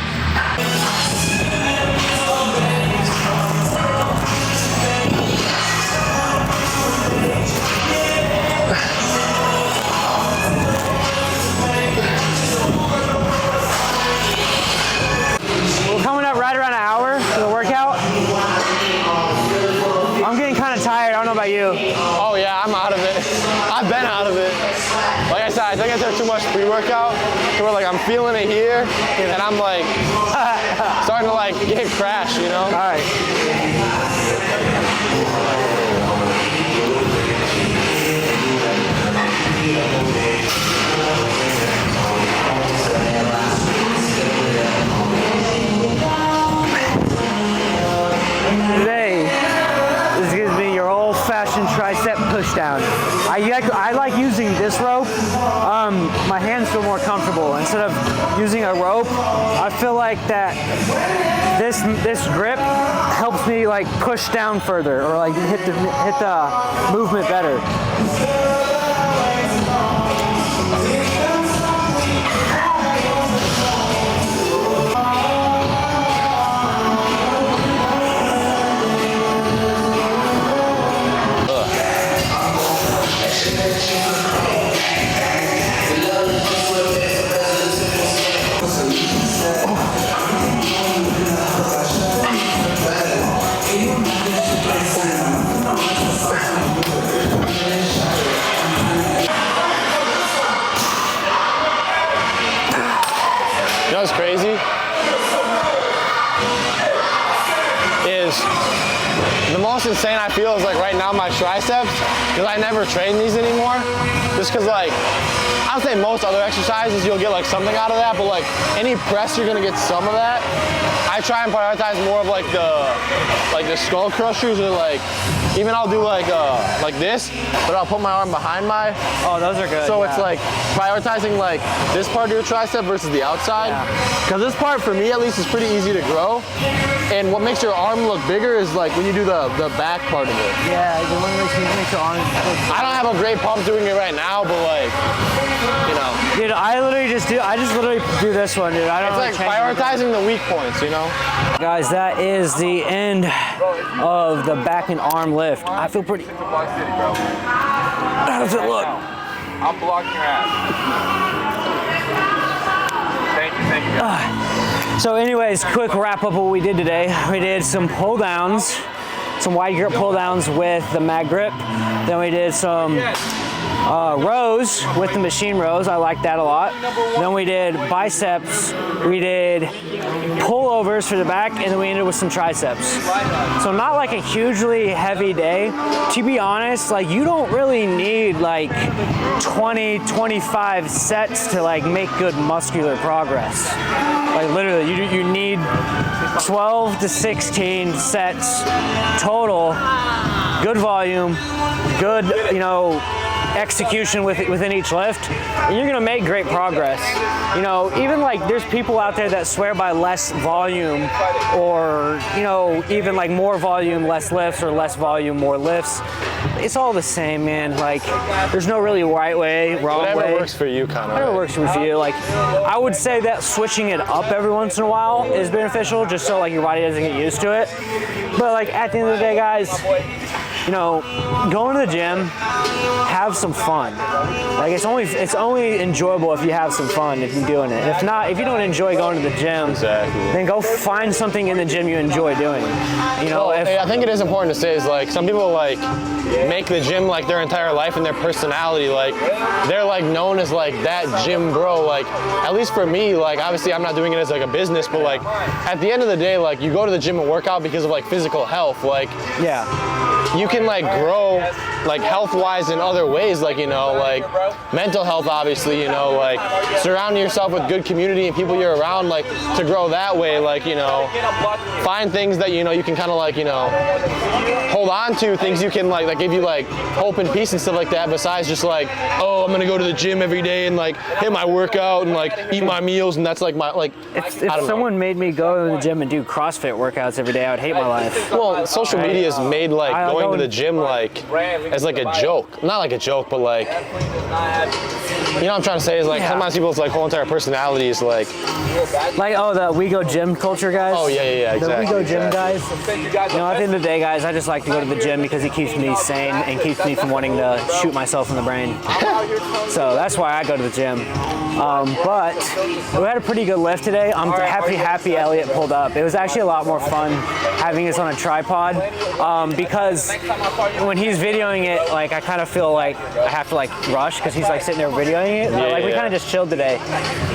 Speaker 3: We're coming up right around an hour for the workout. I'm getting kind of tired. I don't know about you.
Speaker 2: Oh yeah, I'm out of it. I've been out of it. Like I said, I think I took too much pre-workout to where like I'm feeling it here, and I'm like starting to like get crashed, you know?
Speaker 3: All right. using a rope, I feel like that this grip helps me like push down further or like hit the movement better.
Speaker 2: You know what's crazy? Is the most insane I feel is like right now my triceps, because I never train these anymore. Just because like, I would say most other exercises you'll get like something out of that, but like any press you're gonna get some of that. I try and prioritize more of like the skull crushers, or like even I'll do like this, but I'll put my arm behind my.
Speaker 3: Oh, those are good.
Speaker 2: So
Speaker 3: yeah.
Speaker 2: it's like prioritizing like this part of your tricep versus the outside. Because this part for me at least is pretty easy to grow. And what makes your arm look bigger is like when you do the back part of it.
Speaker 3: Yeah, the one that makes your arm.
Speaker 2: I don't have a great pump doing it right now, but like, you know.
Speaker 3: Dude, I just literally do this one, dude. I don't
Speaker 2: It's like prioritizing the weak points, you know?
Speaker 3: Guys, that is the end of the back and arm lift. I feel pretty. How does it look?
Speaker 4: I'll block your ass. Thank you.
Speaker 3: So anyways, quick wrap up of what we did today. We did some pull downs, some wide grip pull downs with the mag grip. Then we did some rows with the machine rows. I like that a lot. Then we did biceps. We did pullovers for the back, and then we ended with some triceps. So not like a hugely heavy day. To be honest, like you don't really need like 20, 25 sets to like make good muscular progress. Like literally, you need 12 to 16 sets total. Good volume, good, you know, execution within each lift, and you're gonna make great progress. You know, even like there's people out there that swear by less volume, or you know, even like more volume, less lifts, or less volume, more lifts. It's all the same, man. Like there's no really right way, wrong way.
Speaker 2: Whatever works for you, kind of.
Speaker 3: Whatever works for you. Like I would say that switching it up every once in a while is beneficial, just so like your body doesn't get used to it. But like at the end of the day, guys, you know, going to the gym, have some fun. Like it's only enjoyable if you have some fun, if you're doing it. If not, if you don't enjoy going to the gym, then go find something in the gym you enjoy doing. You know,
Speaker 2: I think it is important to say is like some people like make the gym like their entire life and their personality. Like they're like known as like that gym bro. Like at least for me, like obviously I'm not doing it as like a business, but like at the end of the day, like you go to the gym and work out because of like physical health. Like you can like grow like health-wise in other ways, like, you know, like mental health, obviously, you know, like surrounding yourself with good community and people you're around, like to grow that way, like, you know, find things that, you know, you can kind of like, you know, hold on to, things you can like that give you like hope and peace and stuff like that, besides just like, oh, I'm gonna go to the gym every day and like hit my workout and like eat my meals, and that's like my, like,
Speaker 3: if someone made me go to the gym and do CrossFit workouts every day, I would hate my life.
Speaker 2: Well, social media has made like going to the gym like as like a joke. Not like a joke, but like, you know what I'm trying to say is like sometimes people's like whole entire personality is like
Speaker 3: oh, the We Go Gym culture guys.
Speaker 2: Oh yeah, exactly.
Speaker 3: The We Go Gym guys. You know, at the end of the day, guys, I just like to go to the gym because it keeps me sane and keeps me from wanting to shoot myself in the brain. So that's why I go to the gym. But we had a pretty good lift today. I'm happy Elliot pulled up. It was actually a lot more fun having this on a tripod because when he's videoing it, like I kind of feel like I have to like rush because he's like sitting there videoing it. Like we kind of just chilled today.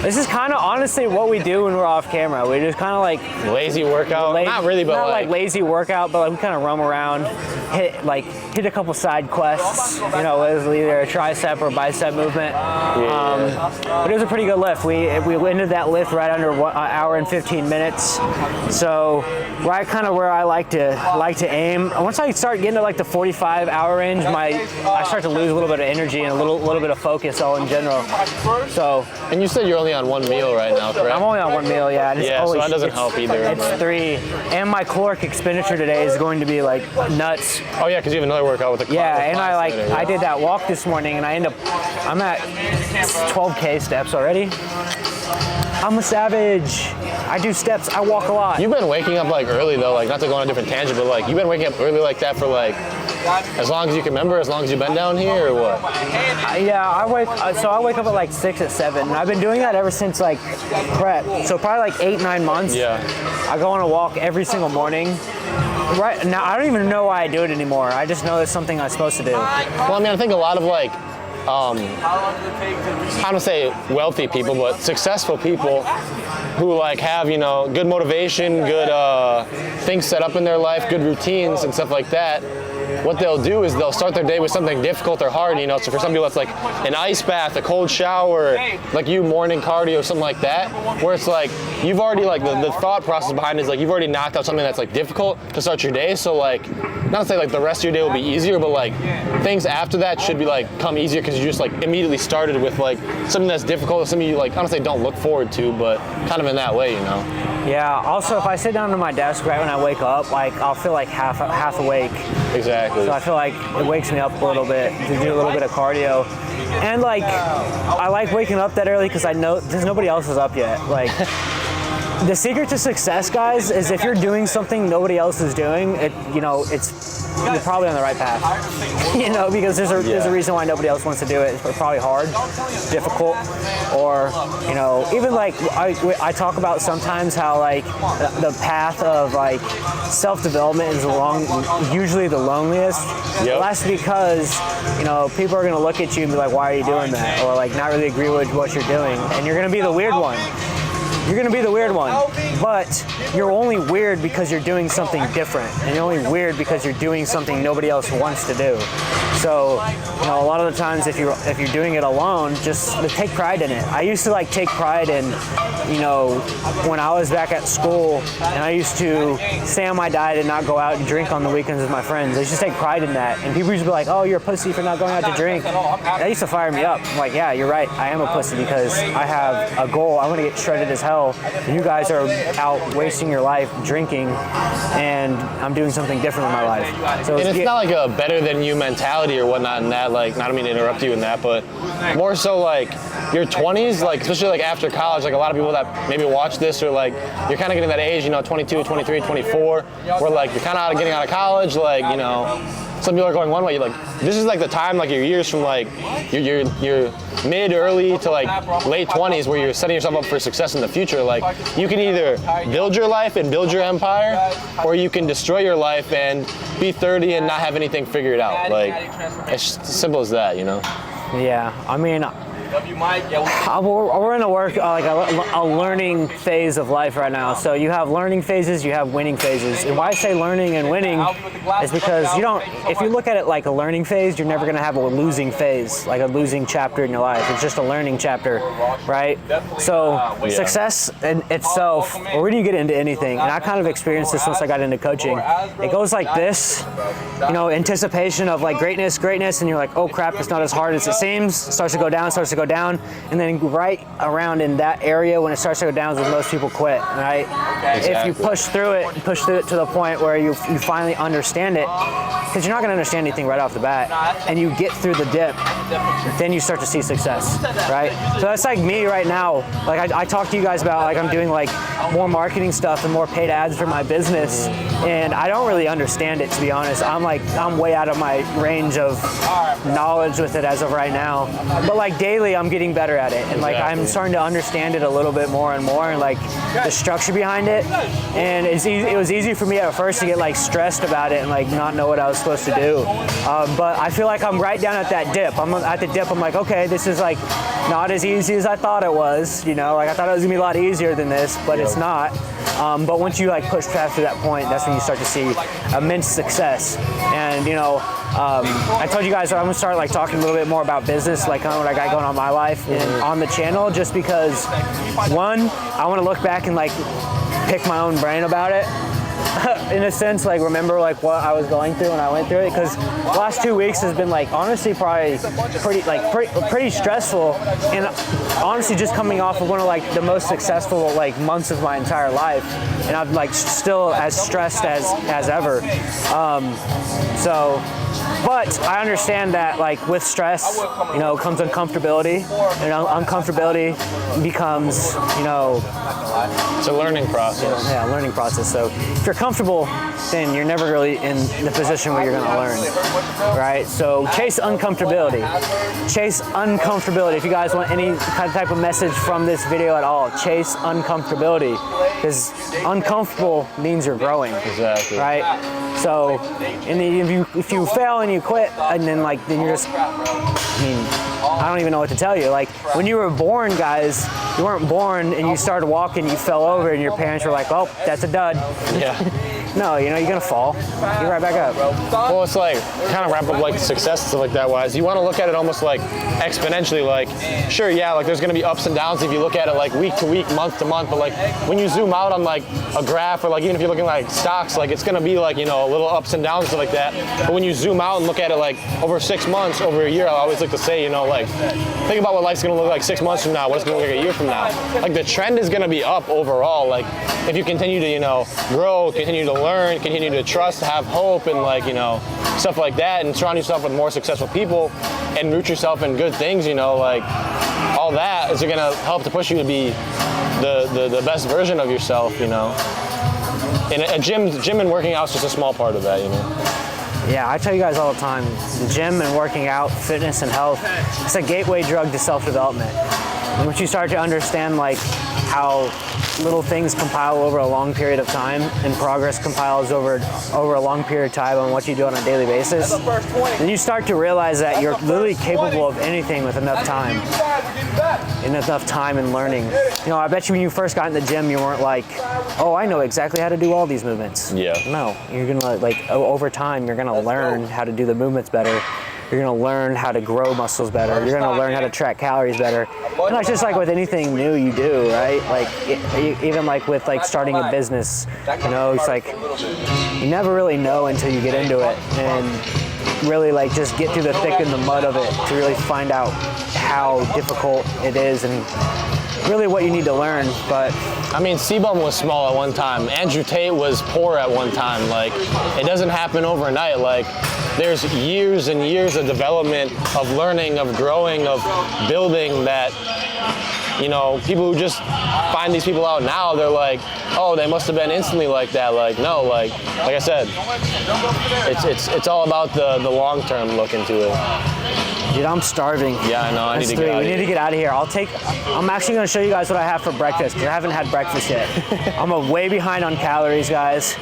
Speaker 3: This is kind of honestly what we do when we're off camera. We just kind of like
Speaker 2: lazy workout. Not really, but
Speaker 3: not like lazy workout, but like we kind of roam around, hit a couple side quests. You know, it was either a tricep or bicep movement. But it was a pretty good lift. We ended that lift right under an hour and 15 minutes. So right kind of where I like to aim. Once I start getting to like the 45-hour range, change I start to lose a little bit of energy and a little bit of focus all in general. So.
Speaker 2: And you said you're only on 1 meal right now, correct?
Speaker 3: I'm only on 1 meal, yeah.
Speaker 2: Yeah, so that doesn't help either.
Speaker 3: It's 3, and my caloric expenditure today is going to be like nuts.
Speaker 2: Oh yeah, because you have another workout with the
Speaker 3: Yeah,
Speaker 2: with
Speaker 3: and
Speaker 2: later,
Speaker 3: I did that walk this morning, and I'm at 12K steps already. I'm a savage. I do steps. I walk a lot.
Speaker 2: You've been waking up like early though, like not to go on a different tangent, but like you've been waking up early like that for like as long as you can remember, as long as you've been down here, or what?
Speaker 3: Yeah, I wake up at like 6 or 7. I've been doing that ever since like prep. So probably like 8-9 months.
Speaker 2: Yeah.
Speaker 3: I go on a walk every single morning. Right now, I don't even know why I do it anymore. I just know it's something I'm supposed to do.
Speaker 2: Well, I mean, I think a lot of like, I don't say wealthy people, but successful people who like have, you know, good motivation, good things set up in their life, good routines and stuff like that. What they'll do is they'll start their day with something difficult or hard, you know. So for some people, it's like an ice bath, a cold shower, like you morning cardio, something like that. Where it's like you've already like the thought process behind it is like you've already knocked out something that's like difficult to start your day. So like, not to say like the rest of your day will be easier, but like things after that should be like come easier because you just like immediately started with like something that's difficult, or something you like I don't say don't look forward to, but kind of in that way, you know.
Speaker 3: Yeah. Also, if I sit down to my desk right when I wake up, like I'll feel like half awake.
Speaker 2: Exactly.
Speaker 3: So I feel like it wakes me up a little bit to do a little bit of cardio. And like, I like waking up that early because I know there's nobody else is up yet. Like, the secret to success, guys, is if you're doing something nobody else is doing, you're probably on the right path. You know, because there's a reason why nobody else wants to do it. It's probably hard, difficult, or, you know, even like I talk about sometimes how like the path of like self-development is usually the loneliest.
Speaker 2: Yep.
Speaker 3: Well, that's because, you know, people are going to look at you and be like, why are you doing that? Or like not really agree with what you're doing. And you're going to be the weird one. You're gonna be the weird one, but you're only weird because you're doing something different, and you're only weird because you're doing something nobody else wants to do. So, you know, a lot of the times if you're doing it alone, just take pride in it. I used to like take pride in, you know, when I was back at school, and I used to stay on my diet and not go out and drink on the weekends with my friends. I used to take pride in that, and people used to be like, "Oh, you're a pussy for not going out to drink." That used to fire me up. I'm like, yeah, you're right. I am a pussy because I have a goal. I want to get shredded as hell. You guys are out wasting your life drinking, and I'm doing something different with my life. So
Speaker 2: and it's not like a better than you mentality or whatnot in that, like, not to mean to interrupt you in that, but more so like your 20s, like especially like after college, like a lot of people that maybe watch this or like you're kind of getting that age, you know, 22, 23, 24, where like you're kind of getting out of college, like, you know, some people are going one way. You're like, this is like the time, like your years from like your mid, early to like late 20s, where you're setting yourself up for success in the future. Like you can either build your life and build your empire, or you can destroy your life and be 30 and not have anything figured out. Like it's as simple as that, you know.
Speaker 3: Yeah, I mean, we're in a learning phase of life right now. So you have learning phases, you have winning phases. And why I say learning and winning is because if you look at it like a learning phase, you're never going to have a losing phase, like a losing chapter in your life. It's just a learning chapter, right? So success in itself, or when you get into anything, and I kind of experienced this once I got into coaching, it goes like this, you know, anticipation of like greatness, and you're like, oh crap, it's not as hard as it seems. It starts to go down, and then right around in that area when it starts to go down is when most people quit, right? Exactly. If you push through it to the point where you finally understand it, because you're not going to understand anything right off the bat, and you get through the dip, then you start to see success, right? So that's like me right now. Like I talk to you guys about like I'm doing like more marketing stuff and more paid ads for my business, and I don't really understand it, to be honest. I'm way out of my range of knowledge with it as of right now, but like daily I'm getting better at it, and like I'm starting to understand it a little bit more and more, and like the structure behind it. And it was easy for me at first to get like stressed about it and like not know what I was supposed to do, but I feel like I'm right down at that dip. I'm at the dip. I'm like, okay, this is like not as easy as I thought it was, you know, like I thought it was gonna be a lot easier than this, but it's not. But once you like push past to that point, that's when you start to see immense success. And you know, I told you guys I'm gonna start like talking a little bit more about business, like kind of what I got going on in my life and on the channel, just because one, I want to look back and like pick my own brain about it, in a sense, like remember like what I was going through when I went through it, because the last 2 weeks has been like honestly probably pretty stressful, and honestly just coming off of one of like the most successful like months of my entire life, and I'm like still as stressed as ever. But I understand that like with stress, you know, comes uncomfortability, and uncomfortability becomes, you know,
Speaker 2: it's a learning process.
Speaker 3: Yeah, learning process. So if you're comfortable, then you're never really in the position where you're gonna learn, right? So chase uncomfortability. Chase uncomfortability. If you guys want any type of message from this video at all, chase uncomfortability, because uncomfortable means you're growing.
Speaker 2: Exactly.
Speaker 3: Right? So, and if you fail and you quit, and then you're just, I mean, I don't even know what to tell you. Like when you were born, guys, you weren't born and you started walking, you fell over, and your parents were like, "Oh, that's a dud."
Speaker 2: Yeah.
Speaker 3: No, you know, you're gonna fall. Get right back up.
Speaker 2: Well, it's like kind of wrap up like success and stuff like that wise. You want to look at it almost like exponentially. Like, sure, yeah, like there's gonna be ups and downs if you look at it like week to week, month to month. But like when you zoom out on like a graph, or like even if you're looking like stocks, like it's gonna be like, you know, a little ups and downs stuff like that. But when you zoom out and look at it like over 6 months, over a year, I always like to say, you know, like think about what life's gonna look like 6 months from now, what it's gonna look like a year from now. Like the trend is gonna be up overall. Like if you continue to, you know, grow, continue to learn, continue to trust, have hope, and like, you know, stuff like that, and surround yourself with more successful people and root yourself in good things, you know, like all that is gonna help to push you to be the best version of yourself, you know. And a gym and working out is just a small part of that, you know.
Speaker 3: Yeah, I tell you guys all the time, the gym and working out, fitness and health, it's a gateway drug to self-development. And once you start to understand like how little things compile over a long period of time, and progress compiles over a long period of time on what you do on a daily basis, then you start to realize that you're literally capable of anything with enough time. Enough time and learning. You know, I bet you when you first got in the gym, you weren't like, oh, I know exactly how to do all these movements.
Speaker 2: Yeah.
Speaker 3: No, you're gonna like, over time, you're gonna learn how to do the movements better. You're gonna learn how to grow muscles better. You're gonna learn how to track calories better. And it's just like with anything new you do, right? Like even like with like starting a business, you know, it's like you never really know until you get into it and really like just get through the thick and the mud of it to really find out how difficult it is and really what you need to learn. But
Speaker 2: I mean, C-Bum was small at one time. Andrew Tate was poor at one time. Like, it doesn't happen overnight. Like, there's years and years of development, of learning, of growing, of building that, you know, people who just find these people out now, they're like, oh, they must have been instantly like that. Like, no, like I said, it's all about the long-term look into it.
Speaker 3: Dude, I'm starving.
Speaker 2: Yeah, I know. I need to get out of here.
Speaker 3: We need to get out of here. I'm actually going to show you guys what I have for breakfast, because I haven't had breakfast yet. I'm way behind on calories, guys.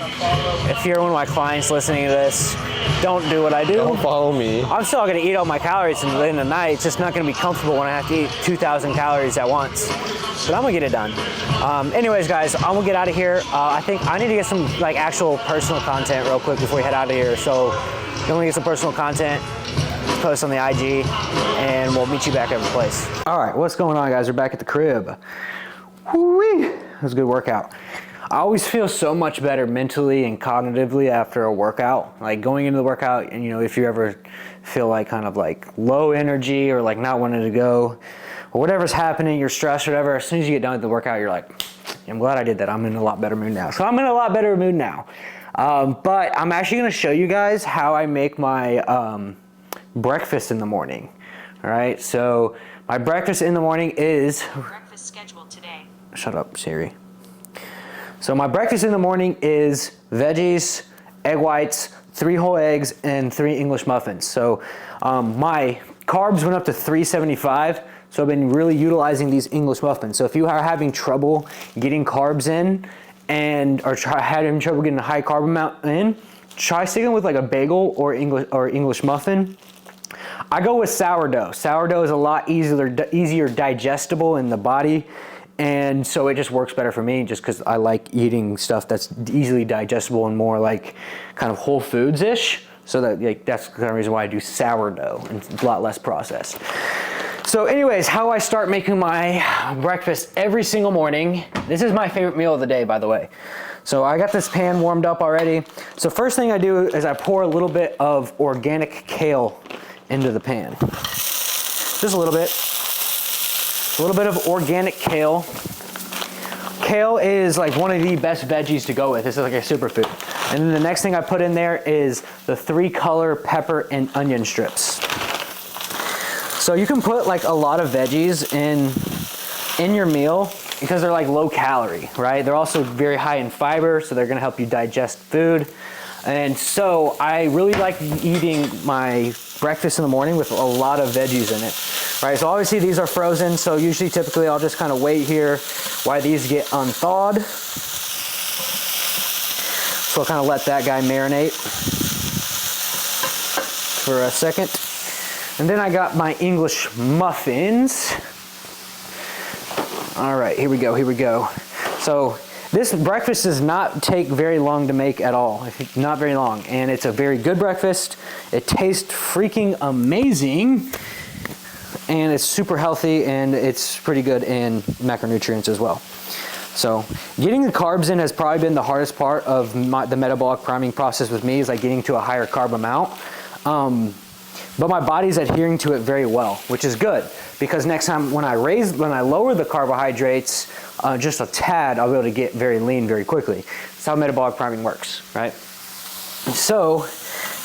Speaker 3: If you're one of my clients listening to this, don't do what I do.
Speaker 2: Don't follow me.
Speaker 3: I'm still going to eat all my calories in the night. It's just not going to be comfortable when I have to eat 2,000 calories at once. But I'm going to get it done. Anyways, guys, I'm going to get out of here. I think I need to get some like actual personal content real quick before we head out of here. So I'm going to get some personal content, post on the IG, and we'll meet you back at the place. All right, what's going on, guys? We're back at the crib. Woo-wee. It was a good workout. I always feel so much better mentally and cognitively after a workout. Like going into the workout, and you know, if you ever feel like kind of like low energy or like not wanting to go, or whatever's happening, you're stressed or whatever, as soon as you get done with the workout, you're like, I'm glad I did that. I'm in a lot better mood now. So I'm in a lot better mood now. But I'm actually gonna show you guys how I make my breakfast in the morning. All right, so my breakfast in the morning is
Speaker 5: breakfast scheduled today.
Speaker 3: Shut up, Siri. So my breakfast in the morning is veggies, egg whites, 3 whole eggs, and 3 English muffins. So my carbs went up to 375. So I've been really utilizing these English muffins. So if you are having trouble getting carbs in, or having trouble getting a high carb amount in, try sticking with like a bagel or English muffin. I go with sourdough. Sourdough is a lot easier digestible in the body, and so it just works better for me just because I like eating stuff that's easily digestible and more like kind of whole foods-ish. So that's the kind of reason why I do sourdough, and it's a lot less processed. So anyways, how I start making my breakfast every single morning. This is my favorite meal of the day, by the way. So I got this pan warmed up already. So first thing I do is I pour a little bit of organic kale into the pan. Just a little bit. A little bit of organic kale. Kale is like one of the best veggies to go with. This is like a superfood. And then the next thing I put in there is the 3-color pepper and onion strips. So you can put like a lot of veggies in your meal because they're like low calorie, right? They're also very high in fiber, so they're gonna help you digest food. And so I really like eating my breakfast in the morning with a lot of veggies in it, right? So obviously these are frozen, so usually typically I'll just kind of wait here while these get unthawed. So I'll kind of let that guy marinate for a second. And then I got my English muffins. All right, here we go. So this breakfast does not take very long to make at all, not very long. And it's a very good breakfast. It tastes freaking amazing. And it's super healthy and it's pretty good in macronutrients as well. So getting the carbs in has probably been the hardest part of the metabolic priming process with me, is like getting to a higher carb amount. But my body's adhering to it very well, which is good, because next time when I lower the carbohydrates just a tad, I'll be able to get very lean very quickly. That's how metabolic priming works, right? So,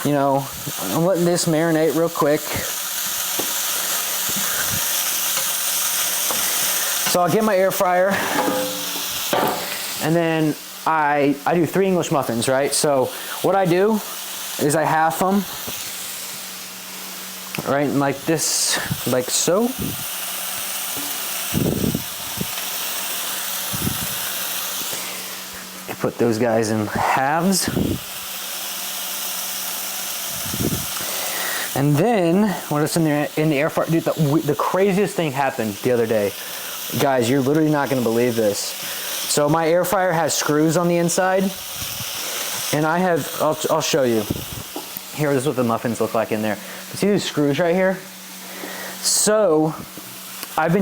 Speaker 3: you know, I'm letting this marinate real quick. So I'll get my air fryer, and then I do 3 English muffins, right? So what I do is I half them, right, like this, like so. I put those guys in halves. And then, when it's in the air fryer, dude, the craziest thing happened the other day. Guys, you're literally not gonna believe this. So my air fryer has screws on the inside, and I'll show you. Here, this is what the muffins look like in there. See these screws right here? So I've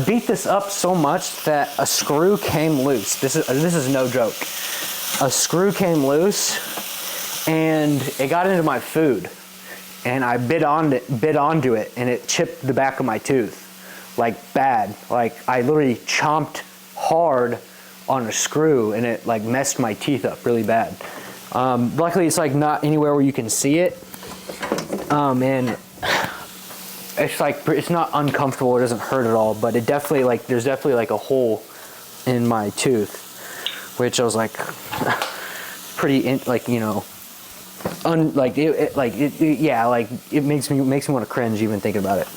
Speaker 3: beat this up so much that a screw came loose. This is no joke. A screw came loose and it got into my food, and I bit onto it, and it chipped the back of my tooth, like bad. Like I literally chomped hard on a screw, and it like messed my teeth up really bad. Luckily it's like not anywhere where you can see it. And it's like, it's not uncomfortable, it doesn't hurt at all, but it definitely like, there's definitely like a hole in my tooth, which I was like, pretty, like, you know, it makes me want to cringe even thinking about it.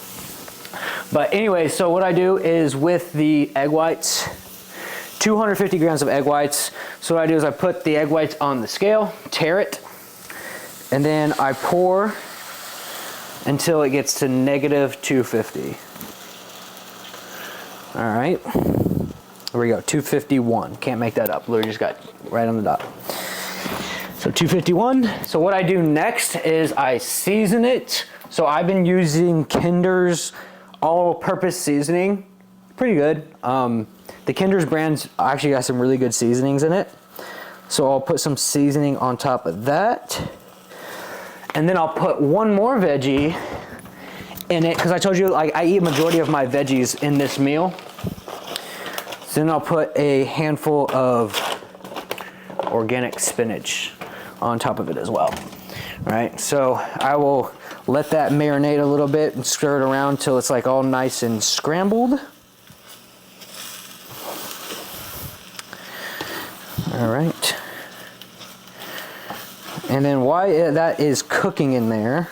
Speaker 3: But anyway, so what I do is with the egg whites, 250 grams of egg whites. So what I do is I put the egg whites on the scale, tare it, and then I pour until it gets to negative 250. All right, here we go, 251. Can't make that up, literally just got right on the dot. So 251. So what I do next is I season it. So I've been using Kinder's all-purpose seasoning, pretty good. The Kinder's brand's actually got some really good seasonings in it. So I'll put some seasoning on top of that. And then I'll put one more veggie in it, because I told you like I eat majority of my veggies in this meal. So then I'll put a handful of organic spinach on top of it as well. All right, so I will let that marinate a little bit and stir it around till it's like all nice and scrambled. All right. And then while that is cooking in there,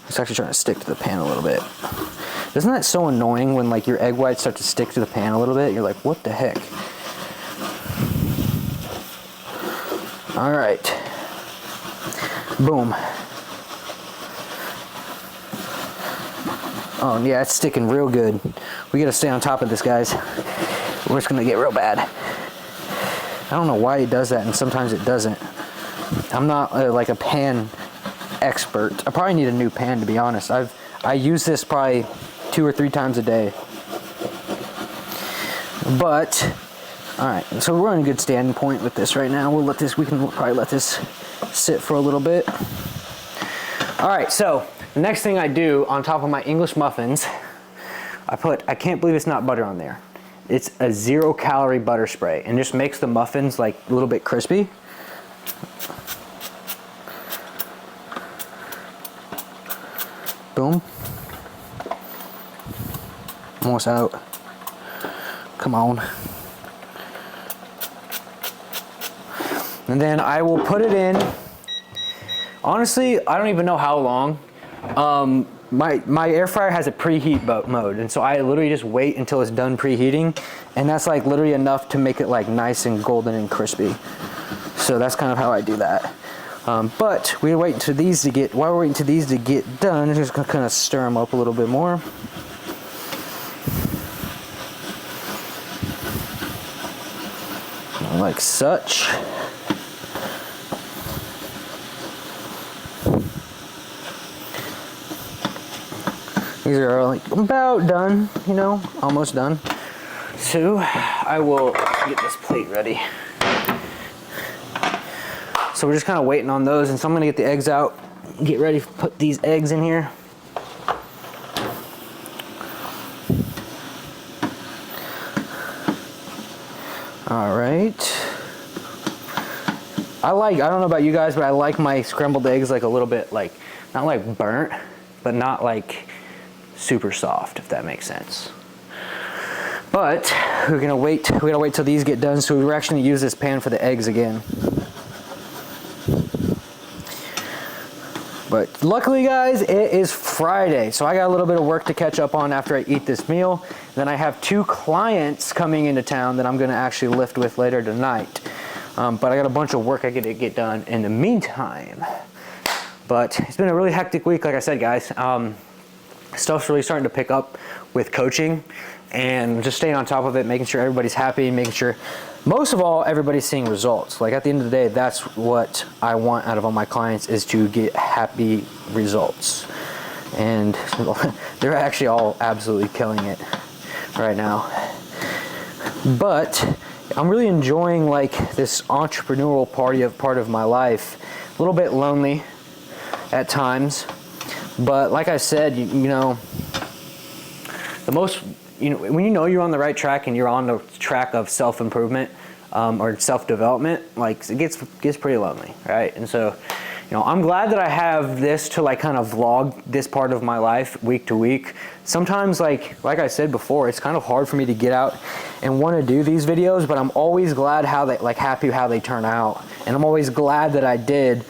Speaker 3: it's actually trying to stick to the pan a little bit. Isn't that so annoying when like your egg whites start to stick to the pan a little bit? You're like, what the heck? All right. Boom. Oh yeah, it's sticking real good. We gotta stay on top of this, guys. We're just gonna get real bad. I don't know why it does that, and sometimes it doesn't. I'm not like a pan expert. I probably need a new pan, to be honest. I use this probably 2 or 3 times a day. But all right, so we're on a good standing point with this right now. We can probably let this sit for a little bit. All right, so the next thing I do on top of my English muffins, I can't believe it's not butter on there. It's a 0-calorie butter spray and just makes the muffins like a little bit crispy. Boom. Almost out. Come on. And then I will put it in. Honestly, I don't even know how long. My air fryer has a preheat mode, and so I literally just wait until it's done preheating, and that's like literally enough to make it like nice and golden and crispy. So that's kind of how I do that. But we wait until these to get. While we're waiting until these to get done, I'm just gonna kind of stir them up a little bit more. Like such. These are like about done, you know, almost done. So I will get this plate ready. So we're just kind of waiting on those, and so I'm gonna get the eggs out, get ready to put these eggs in here. All right. I don't know about you guys, but I like my scrambled eggs like a little bit like, not like burnt, but not like super soft, if that makes sense. But we're gonna wait till these get done, so we're actually gonna use this pan for the eggs again. But luckily guys, it is Friday, so I got a little bit of work to catch up on after I eat this meal. Then I have 2 clients coming into town that I'm gonna actually lift with later tonight. But I got a bunch of work I get to get done in the meantime. But it's been a really hectic week, like I said, guys. Stuff's really starting to pick up with coaching and just staying on top of it, making sure everybody's happy, making sure, most of all, everybody's seeing results. Like at the end of the day, that's what I want out of all my clients, is to get happy results. And they're actually all absolutely killing it right now. But I'm really enjoying like this entrepreneurial part of my life. A little bit lonely at times, but like I said, you know, when you know you're on the right track and you're on the track of self-improvement or self-development, like it gets pretty lonely, right? And so, you know, I'm glad that I have this to like kind of vlog this part of my life week to week. Sometimes, like I said before, it's kind of hard for me to get out and want to do these videos, but I'm always glad happy how they turn out. And I'm always glad that I did.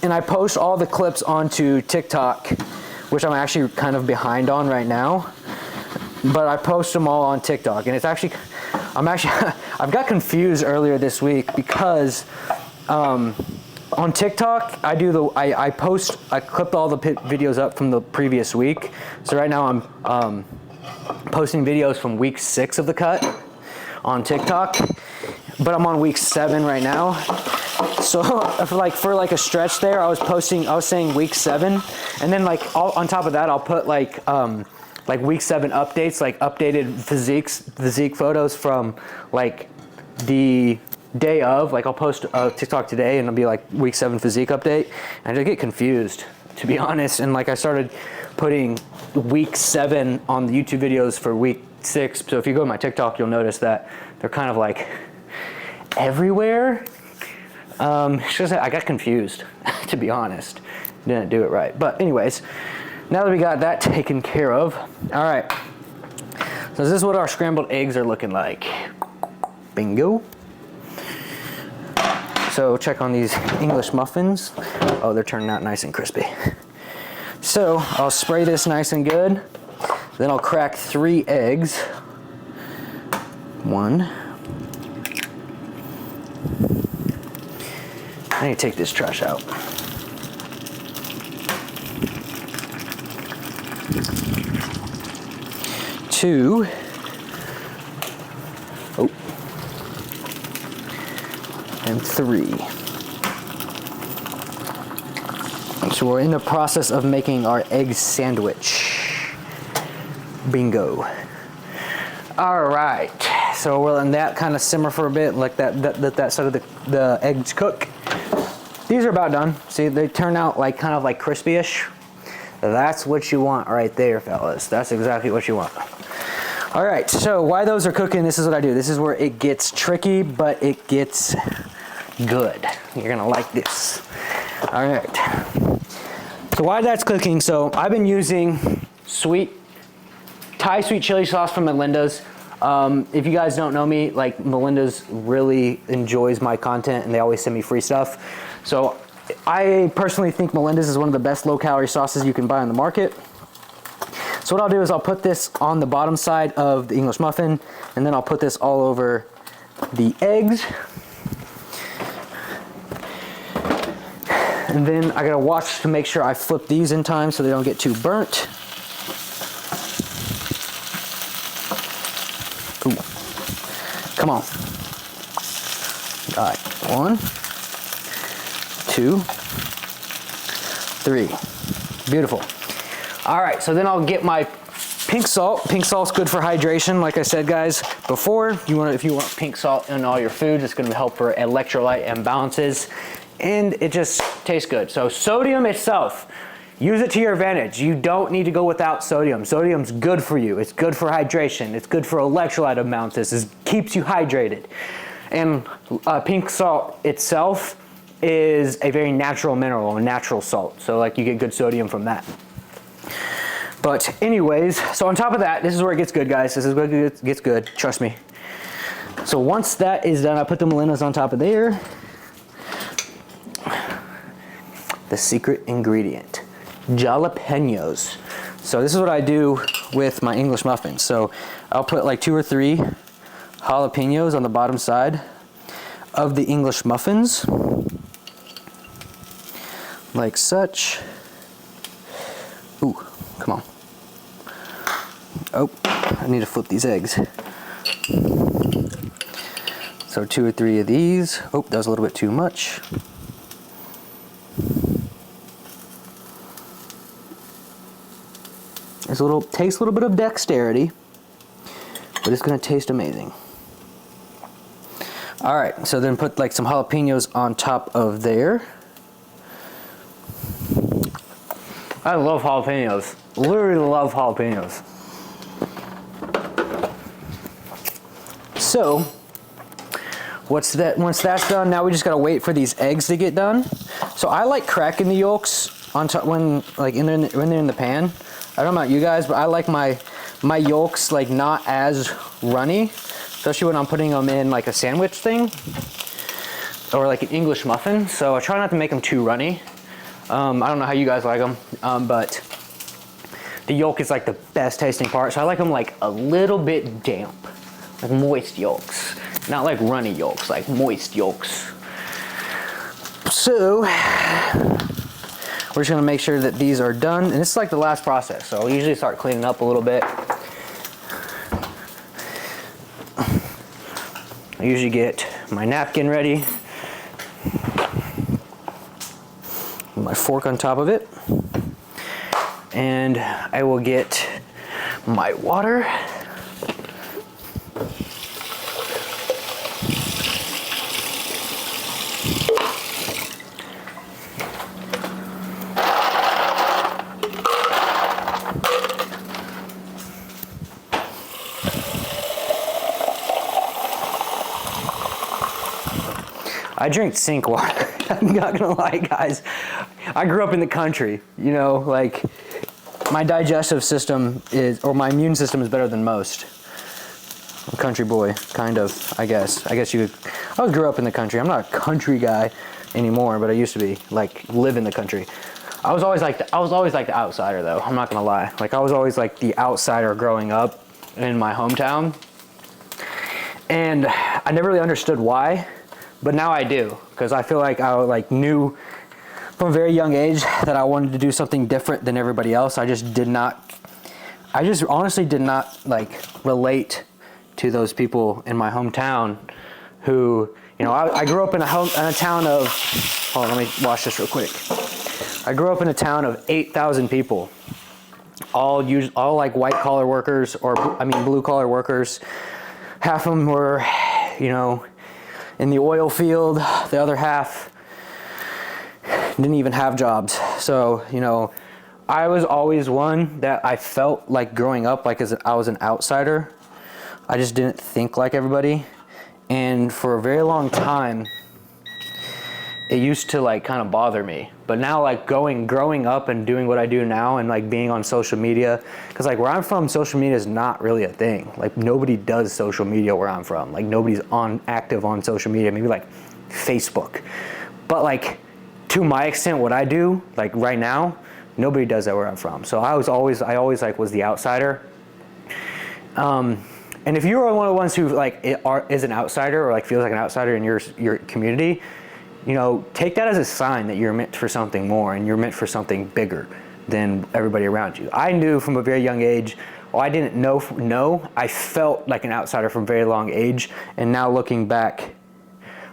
Speaker 3: And I post all the clips onto TikTok, which I'm actually kind of behind on right now. But I post them all on TikTok, and I've got confused earlier this week because on TikTok I clipped all the videos up from the previous week. So right now I'm posting videos from week 6 of the cut on TikTok, but I'm on week 7 right now. So for a stretch there, I was saying week 7, and then like on top of that, I'll put like week 7 updates, like updated physique photos from like the day of. Like I'll post a TikTok today and it'll be like week 7 physique update, and I get confused, to be honest. And like I started putting week 7 on the YouTube videos for week 6. So if you go to my TikTok, you'll notice that they're kind of like everywhere. It's just I got confused, to be honest. Didn't do it right. But anyways, now that we got that taken care of, all right. So this is what our scrambled eggs are looking like. Bingo. So check on these English muffins. Oh, they're turning out nice and crispy. So I'll spray this nice and good. Then I'll crack 3 eggs. 1. I need to take this trash out. 2. Oh. And 3.
Speaker 1: So we're in the process of making our egg sandwich. Bingo. All right, so we'll let that kind of simmer for a bit, like that side of the eggs cook. These are about done. See, they turn out like kind of like crispy-ish. That's what you want right there, fellas. That's exactly what you want. All right, so while those are cooking, this is what I do. This is where it gets tricky, but it gets good. You're gonna like this. All right. So while that's cooking, so I've been using Thai sweet chili sauce from Melinda's. If you guys don't know me, like Melinda's really enjoys my content and they always send me free stuff. So I personally think Melinda's is one of the best low-calorie sauces you can buy on the market. So what I'll do is I'll put this on the bottom side of the English muffin, and then I'll put this all over the eggs. And then I gotta watch to make sure I flip these in time so they don't get too burnt. Ooh. Come on. All right, 1, 2, 3. Beautiful. All right, so then I'll get my pink salt. Pink salt's good for hydration, like I said, guys, before. If you want pink salt in all your foods, it's gonna help for electrolyte imbalances, and it just tastes good. So sodium itself, use it to your advantage. You don't need to go without sodium. Sodium's good for you. It's good for hydration. It's good for electrolyte imbalances. It keeps you hydrated. And pink salt itself is a very natural mineral, a natural salt. So like you get good sodium from that. But anyways, so on top of that, this is where it gets good, guys. This is where it gets good, trust me. So once that is done, I put the Melinda's on top of there. The secret ingredient, jalapenos. So this is what I do with my English muffins. So I'll put like 2 or 3 jalapenos on the bottom side of the English muffins, like such. Ooh, come on. Oh, I need to flip these eggs. So 2 or 3 of these. Oh, that was a little bit too much. Takes a little bit of dexterity, but it's gonna taste amazing. All right, so then put like some jalapenos on top of there. I love jalapenos. Literally love jalapenos. So, once that's done, now we just gotta wait for these eggs to get done. So I like cracking the yolks on top when they're in the pan. I don't know about you guys, but I like my yolks like not as runny, especially when I'm putting them in like a sandwich thing or like an English muffin. So I try not to make them too runny. I don't know how you guys like them, but the yolk is like the best tasting part. So I like them like a little bit damp, like moist yolks, not like runny yolks, like moist yolks. So we're just gonna make sure that these are done, and this is like the last process. So I'll usually start cleaning up a little bit. I usually get my napkin ready, my fork on top of it, and I will get my water. I drink sink water. I'm not gonna lie, guys. I grew up in the country, you know, like my digestive system or my immune system is better than most. I'm a country boy, kind of, I guess. I grew up in the country. I'm not a country guy anymore, but I used to be, like, live in the country. I was always like the outsider, though. I'm not gonna lie. Like, I was always like the outsider growing up in my hometown. And I never really understood why. But now I do, because I feel like I knew from a very young age that I wanted to do something different than everybody else. I just honestly did not like relate to those people in my hometown who, you know, I grew up in a town of, hold on, let me wash this real quick.
Speaker 3: I grew up in a town of 8,000 people, all like white collar workers, or I mean blue collar workers. Half of them were, you know, in the oil field. The other half didn't even have jobs. So, you know, I was always one that I felt like growing up like I was an outsider. I just didn't think like everybody. And for a very long time, it used to like kind of bother me. But now like growing up and doing what I do now and like being on social media, because like where I'm from, social media is not really a thing. Like nobody does social media where I'm from. Like nobody's active on social media, maybe like Facebook. But like to my extent, what I do like right now, nobody does that where I'm from. So I always like was the outsider. And if you're one of the ones who like is an outsider or like feels like an outsider in your community, you know, take that as a sign that you're meant for something more and you're meant for something bigger than everybody around you. I knew from a very young age, well, I didn't know, I felt like an outsider from a very long age. And now looking back,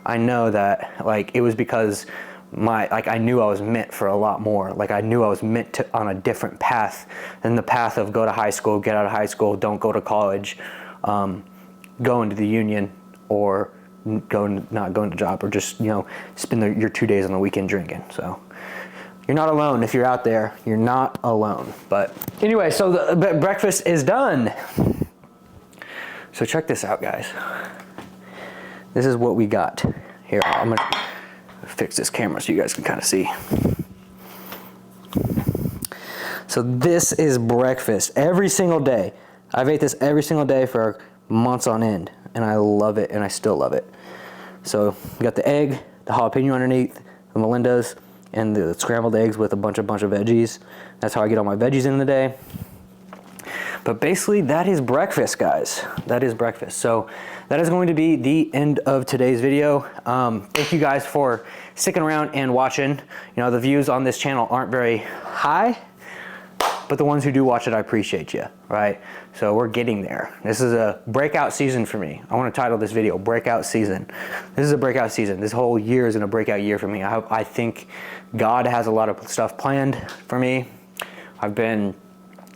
Speaker 3: I know that like it was because I knew I was meant for a lot more. Like I knew I was meant to on a different path than the path of go to high school, get out of high school, don't go to college, go into the union, or not going to job, or just, you know, spend your 2 days on the weekend drinking. So you're not alone. If you're out there, you're not alone. But anyway, so the breakfast is done. So check this out, guys. This is what we got here. I'm gonna fix this camera so you guys can kind of see. So this is breakfast every single day. I've ate this every single day for months on end, and I love it, and I still love it. So we got the egg, the jalapeno underneath, the Melinda's, and the scrambled eggs with a bunch of veggies. That's how I get all my veggies in the day. But basically that is breakfast, guys. That is breakfast. So that is going to be the end of today's video. Thank you guys for sticking around and watching. You know, the views on this channel aren't very high, but the ones who do watch it, I appreciate you, right? So we're getting there. This is a breakout season for me. I want to title this video Breakout Season. This is a breakout season. This whole year is in a breakout year for me. I think God has a lot of stuff planned for me. I've been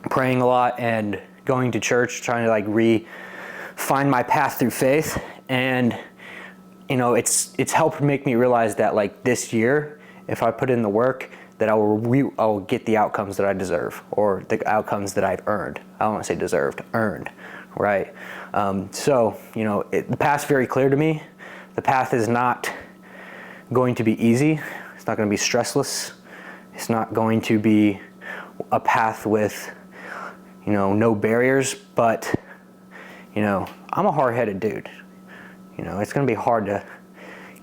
Speaker 3: praying a lot and going to church, trying to like find my path through faith. And you know, it's helped make me realize that like this year, if I put in the work, that I will get the outcomes that I deserve, or the outcomes that I've earned. I don't want to say deserved, earned, right? So, you know, the path's very clear to me. The path is not going to be easy. It's not going to be stressless. It's not going to be a path with, you know, no barriers, but, you know, I'm a hard-headed dude. You know, it's going to be hard to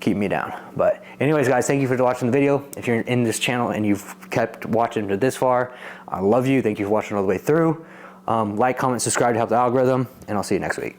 Speaker 3: keep me down. But anyways, guys, thank you for watching the video. If you're in this channel and you've kept watching to this far, I love you. Thank you for watching all the way through. Like, comment, subscribe to help the algorithm, and I'll see you next week.